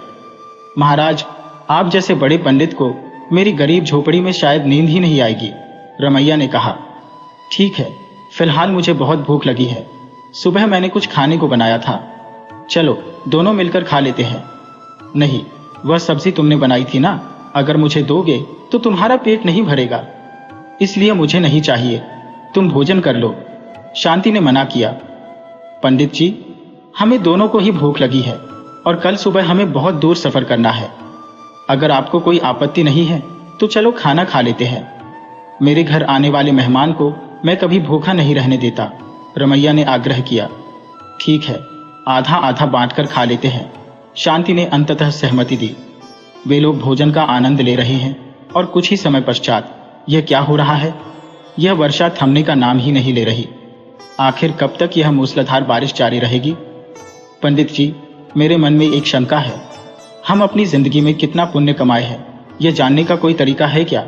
महाराज, आप जैसे बड़े पंडित को मेरी गरीब झोपड़ी में शायद नींद ही नहीं आएगी, रमैया ने कहा। ठीक है, फिलहाल मुझे बहुत भूख लगी है। सुबह मैंने कुछ खाने को बनाया था, चलो दोनों मिलकर खा लेते हैं। नहीं, वह सब्जी तुमने बनाई थी ना, अगर मुझे दोगे तो तुम्हारा पेट नहीं भरेगा, इसलिए मुझे नहीं चाहिए, तुम भोजन कर लो, शांति ने मना किया। पंडित जी, हमें दोनों को ही भूख लगी है और कल सुबह हमें बहुत दूर सफर करना है। अगर आपको कोई आपत्ति नहीं है तो चलो खाना खा लेते हैं। मेरे घर आने वाले मेहमान को मैं कभी भूखा नहीं रहने देता, रमैया ने आग्रह किया। ठीक है, आधा आधा बांटकर खा लेते हैं, शांति ने अंततः सहमति दी। वे लोग भोजन का आनंद ले रहे हैं और कुछ ही समय पश्चात यह क्या हो रहा है? यह वर्षा थमने का नाम ही नहीं ले रही। आखिर कब तक यह मूसलाधार बारिश जारी रहेगी? पंडित जी, मेरे मन में एक शंका है। हम अपनी जिंदगी में कितना पुण्य कमाए हैं, यह जानने का कोई तरीका है क्या?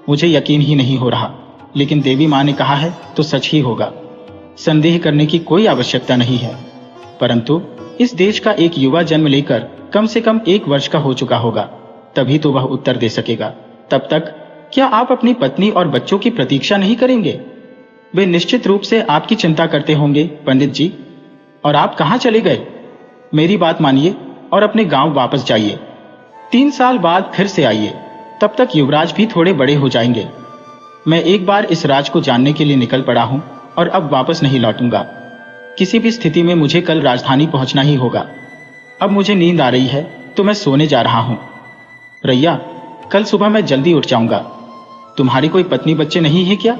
मुझे यकीन ही नहीं हो रहा, लेकिन देवी मां ने कहा है तो सच ही होगा। संदेह करने की कोई आवश्यकता नहीं है। परंतु इस देश का एक युवा जन्म लेकर कम से कम 1 वर्ष का हो चुका होगा, तभी तो वह उत्तर दे सकेगा। तब तक क्या आप अपनी पत्नी और बच्चों की प्रतीक्षा नहीं करेंगे? वे निश्चित रूप से आपकी चिंता करते होंगे पंडित जी। और आप कहां चले गए? मेरी बात मानिए और अपने गांव वापस जाइए। 3 साल बाद फिर से आइए, तब तक युवराज भी थोड़े बड़े हो जाएंगे। मैं एक बार इस राज को जानने के लिए निकल पड़ा हूं और अब वापस नहीं लौटूंगा। किसी भी स्थिति में मुझे कल राजधानी पहुंचना ही होगा। अब मुझे नींद आ रही है तो मैं सोने जा रहा हूं। रैया, कल सुबह मैं जल्दी उठ जाऊंगा। तुम्हारी कोई पत्नी बच्चे नहीं है क्या?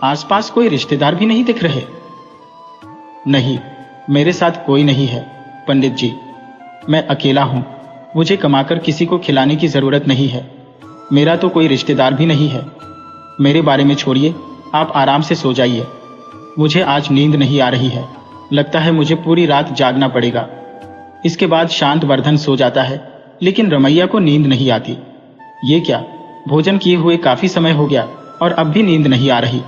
आसपास कोई रिश्तेदार भी नहीं दिख रहे। नहीं, मेरे साथ कोई नहीं है पंडित जी। मैं अकेला हूँ। मुझे कमाकर किसी को खिलाने की जरूरत नहीं है। मेरा तो कोई रिश्तेदार भी नहीं है। मेरे बारे में छोड़िए, आप आराम से सो जाइए। मुझे आज नींद नहीं आ रही है। लगता है मुझे पूरी रात जागना पड़ेगा। इसके बाद शांतवर्धन सो जाता है, लेकिन रमैया को नींद नहीं आती। ये क्या, भोजन किए हुए काफी समय हो गया और अब भी नींद नहीं आ रही।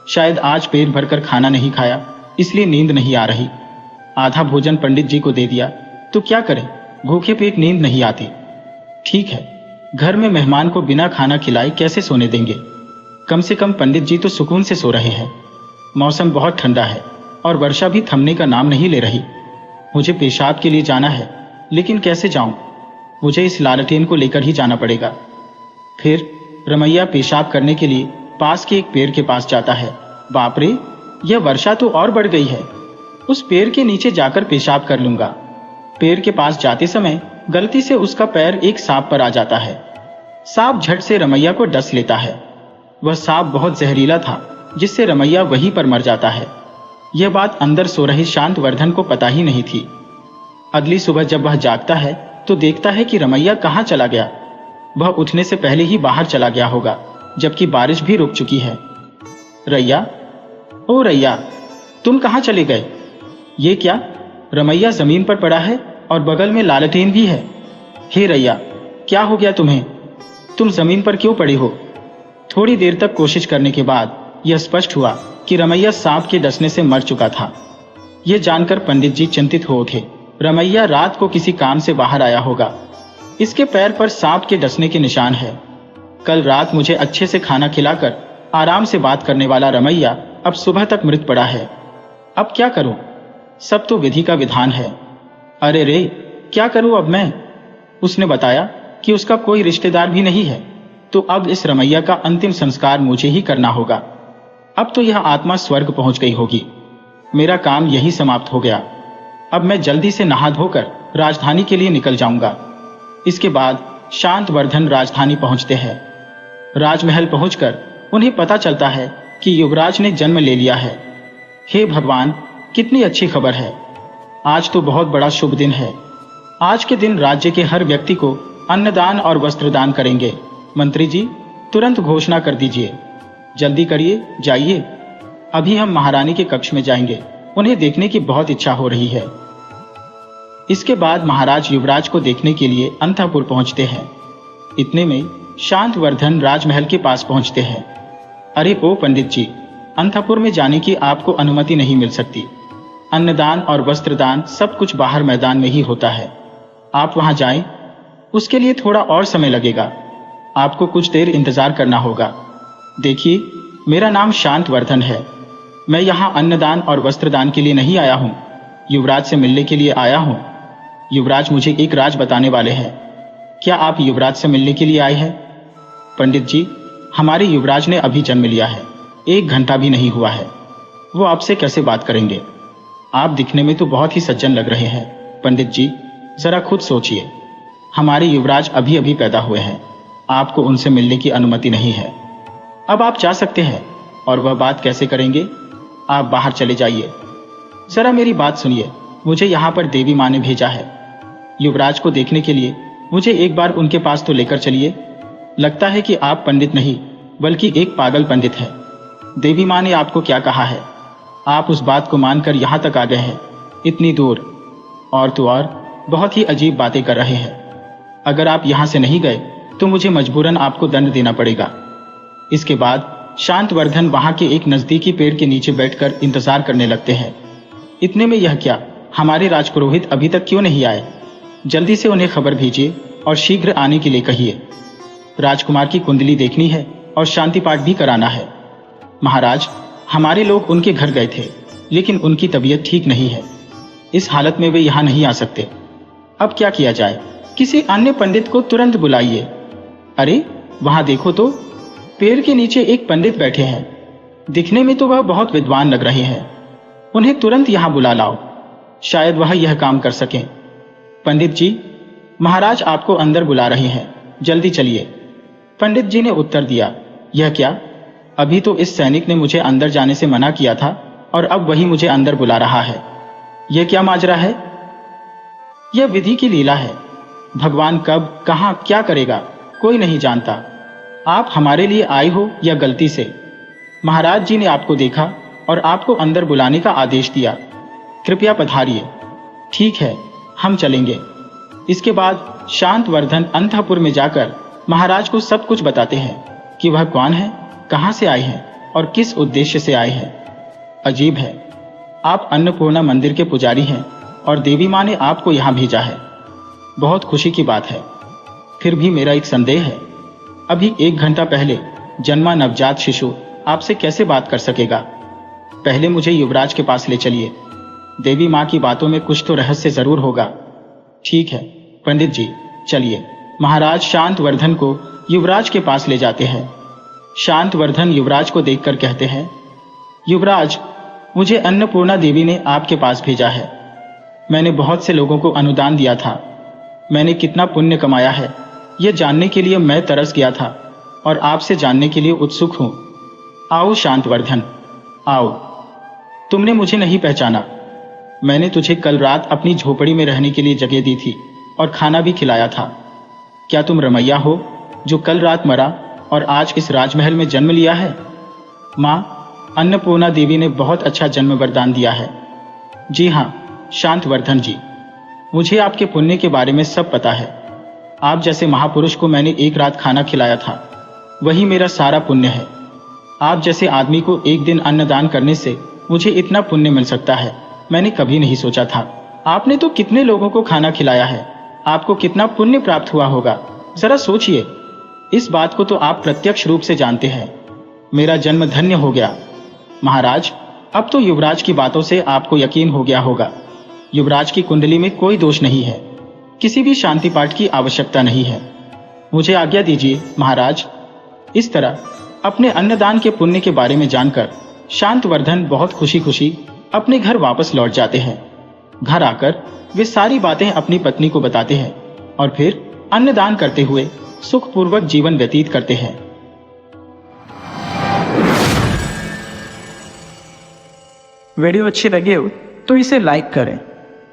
शायद आज पेट भरकर खाना नहीं खाया, इसलिए नींद नहीं आ रही। आधा भोजन पंडित जी को दे दिया तो क्या करें, भूखे पेट नींद नहीं आती। ठीक है, घर में मेहमान को बिना खाना खिलाए कैसे सोने देंगे। कम से कम पंडित जी तो सुकून से सो रहे हैं। मौसम बहुत ठंडा है और वर्षा भी थमने का नाम नहीं ले रही। मुझे पेशाब के लिए जाना है, लेकिन कैसे जाऊं? मुझे इस लालटेन को लेकर ही जाना पड़ेगा। फिर रमैया पेशाब करने के लिए पास के एक पेड़ के पास जाता है। बाप रे, यह वर्षा तो और बढ़ गई है। उस पेड़ के नीचे जाकर पेशाब कर लूंगा। पेड़ के पास जाते समय गलती से उसका पैर एक सांप पर आ जाता है। सांप झट से रमैया को डस लेता है। वह सांप बहुत जहरीला था, जिससे रमैया वहीं पर मर जाता है। यह बात अंदर सो रहे शांतवर्धन को पता ही नहीं थी। अगली सुबह जब वह जागता है तो देखता है कि रमैया कहाँ चला गया। वह उठने से पहले ही बाहर चला गया होगा, जबकि बारिश भी रुक चुकी है। रैया, ओ रैया, तुम कहाँ चले गए? ये क्या, रमैया जमीन पर पड़ा है और बगल में लालटेन भी है। हे रैया, क्या हो गया तुम्हें? तुम जमीन पर क्यों पड़े हो? थोड़ी देर तक कोशिश करने के बाद यह स्पष्ट हुआ कि रमैया सांप के डसने से मर चुका था। यह जानकर पंडित जी चिंतित हो उठे। रमैया रात को किसी काम से बाहर आया होगा। इसके पैर पर सांप के डसने के निशान है। कल रात मुझे अच्छे से खाना खिलाकर आराम से बात करने वाला रमैया अब सुबह तक मृत पड़ा है। अब क्या करूं? सब तो विधि का विधान है। अरे रे, क्या करूं अब मैं? उसने बताया कि उसका कोई रिश्तेदार भी नहीं है, तो अब इस रमैया का अंतिम संस्कार मुझे ही करना होगा। अब तो यह आत्मा स्वर्ग पहुंच गई होगी। मेरा काम यही समाप्त हो गया। अब मैं जल्दी से नहा धोकर राजधानी के लिए निकल जाऊंगा। इसके बाद शांतवर्धन राजधानी पहुंचते हैं। राजमहल पहुंचकर उन्हें पता चलता है कि युवराज ने जन्म ले लिया है। हे भगवान, कितनी अच्छी खबर है। आज तो बहुत बड़ा शुभ दिन है। आज के दिन राज्य के हर व्यक्ति को अन्नदान और वस्त्रदान करेंगे। मंत्री जी, तुरंत घोषणा कर दीजिए। जल्दी करिए, जाइए। अभी हम महारानी के कक्ष में जाएंगे। उन्हें देखने की बहुत इच्छा हो रही है। इसके बाद महाराज युवराज को देखने के लिए अंतःपुर पहुंचते हैं। इतने में शांतवर्धन राजमहल के पास पहुंचते हैं। अरे ओ पंडित जी, अंतःपुर में जाने की आपको अनुमति नहीं मिल सकती। अन्नदान और वस्त्रदान सब कुछ बाहर मैदान में ही होता है। आप वहां जाएं, उसके लिए थोड़ा और समय लगेगा। आपको कुछ देर इंतजार करना होगा। देखिए, मेरा नाम शांतवर्धन है। मैं यहाँ अन्नदान और वस्त्रदान के लिए नहीं आया हूँ, युवराज से मिलने के लिए आया हूँ। युवराज मुझे एक राज बताने वाले हैं। क्या आप युवराज से मिलने के लिए आए हैं? पंडित जी, हमारे युवराज ने अभी जन्म लिया है। 1 घंटा भी नहीं हुआ है। वो आपसे कैसे बात करेंगे? आप दिखने में तो बहुत ही सज्जन लग रहे हैं। पंडित जी, जरा खुद सोचिए। हमारे युवराज अभी अभी पैदा हुए हैं। आपको उनसे मिलने की अनुमति नहीं है। अब आप जा सकते हैं। और वह बात कैसे करेंगे? आप बाहर चले जाइए। जरा मेरी बात सुनिए। मुझे यहाँ पर देवी माँ ने भेजा है। युवराज को देखने के लिए मुझे एक बार उनके पास तो लेकर चलिए। लगता है कि आप पंडित नहीं, बल्कि एक पागल पंडित है। देवी माँ ने आपको क्या कहा है? आप उस बात को मानकर यहाँ तक आ गए हैं, इतनी दूर। और तो और बहुत ही अजीब बातें कर रहे हैं। अगर आप यहाँ से नहीं गए तो मुझे मजबूरन आपको दंड देना पड़ेगा। इसके बाद शांतवर्धन वहां के एक नजदीकी पेड़ के नीचे बैठकर इंतजार करने लगते हैं। इतने में यह क्या, हमारे राजपुरोहित अभी तक क्यों नहीं आए? जल्दी से उन्हें खबर भेजिए और शीघ्र आने के लिए कहिए। राजकुमार की कुंडली देखनी है और शांति पाठ भी कराना है। महाराज, हमारे लोग उनके घर गए थे, लेकिन उनकी तबीयत ठीक नहीं है। इस हालत में वे यहाँ नहीं आ सकते। अब क्या किया जाए? किसी अन्य पंडित को तुरंत बुलाइए। अरे वहां देखो तो, पेड़ के नीचे एक पंडित बैठे हैं। दिखने में तो वह बहुत विद्वान लग रहे हैं। उन्हें तुरंत यहाँ बुला लाओ, शायद वह यह काम कर सकें। पंडित जी, महाराज आपको अंदर बुला रहे हैं, जल्दी चलिए। पंडित जी ने उत्तर दिया, यह क्या, अभी तो इस सैनिक ने मुझे अंदर जाने से मना किया था और अब वही मुझे अंदर बुला रहा है। यह क्या माजरा है? यह विधि की लीला है। भगवान कब कहां क्या करेगा कोई नहीं जानता। आप हमारे लिए आए हो या गलती से? महाराज जी ने आपको देखा और आपको अंदर बुलाने का आदेश दिया। कृपया पधारिए। ठीक है, हम चलेंगे। इसके बाद शांतवर्धन अंतःपुर में जाकर महाराज को सब कुछ बताते हैं कि वह कौन है, कहां से आए हैं और किस उद्देश्य से आए हैं। अजीब है, आप अन्नपूर्णा मंदिर के पुजारी हैं और देवी माँ ने आपको यहां भेजा है। बहुत खुशी की बात है। फिर भी मेरा एक संदेह है। अभी 1 घंटा पहले जन्मा नवजात शिशु आपसे कैसे बात कर सकेगा? पहले मुझे युवराज के पास ले चलिए। देवी माँ की बातों में कुछ तो रहस्य जरूर होगा। ठीक है पंडित जी, चलिए। महाराज शांतवर्धन को युवराज के पास ले जाते हैं। शांतवर्धन युवराज को देखकर कहते हैं, युवराज, मुझे अन्नपूर्णा देवी ने आपके पास भेजा है। मैंने बहुत से लोगों को अनुदान दिया था। मैंने कितना पुण्य कमाया है यह जानने के लिए मैं तरस गया था और आपसे जानने के लिए उत्सुक हूं। आओ शांतवर्धन, आओ। तुमने मुझे नहीं पहचाना। मैंने तुझे कल रात अपनी झोपड़ी में रहने के लिए जगह दी थी और खाना भी खिलाया था। क्या तुम रमैया हो जो कल रात मरा और आज इस राजमहल में जन्म लिया है? माँ, अन्नपूर्णा देवी ने बहुत अच्छा जन्म वरदान दिया है। जी हाँ शांतवर्धन जी, मुझे आपके पुण्य के बारे में सब पता है। आप जैसे महापुरुष को मैंने एक रात खाना खिलाया था, वही मेरा सारा पुण्य है। आप जैसे आदमी को एक दिन अन्नदान करने से मुझे इतना पुण्य मिल सकता है, मैंने कभी नहीं सोचा था। आपने तो कितने लोगों को खाना खिलाया है, आपको कितना पुण्य प्राप्त हुआ होगा, जरा सोचिए। इस बात को तो आप प्रत्यक्ष रूप से जानते हैं। मेरा जन्म धन्य हो गया। महाराज, अब तो युवराज की बातों से आपको यकीन हो गया होगा। युवराज की कुंडली में कोई दोष नहीं है, किसी भी शांति पाठ की आवश्यकता नहीं है। मुझे आज्ञा दीजिए महाराज। इस तरह अपने अन्नदान के पुण्य के बारे में जानकर शांतवर्धन बहुत खुशी खुशी अपने घर वापस लौट जाते हैं। घर आकर वे सारी बातें अपनी पत्नी को बताते हैं और फिर अन्नदान करते हुए सुखपूर्वक जीवन व्यतीत करते हैं। वीडियो अच्छी लगी हो तो इसे लाइक करें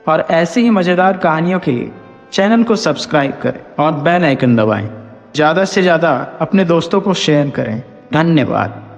और ऐसी ही मजेदार कहानियों के लिए चैनल को सब्सक्राइब करें और बेल आइकन दबाएं। ज़्यादा से ज़्यादा अपने दोस्तों को शेयर करें। धन्यवाद।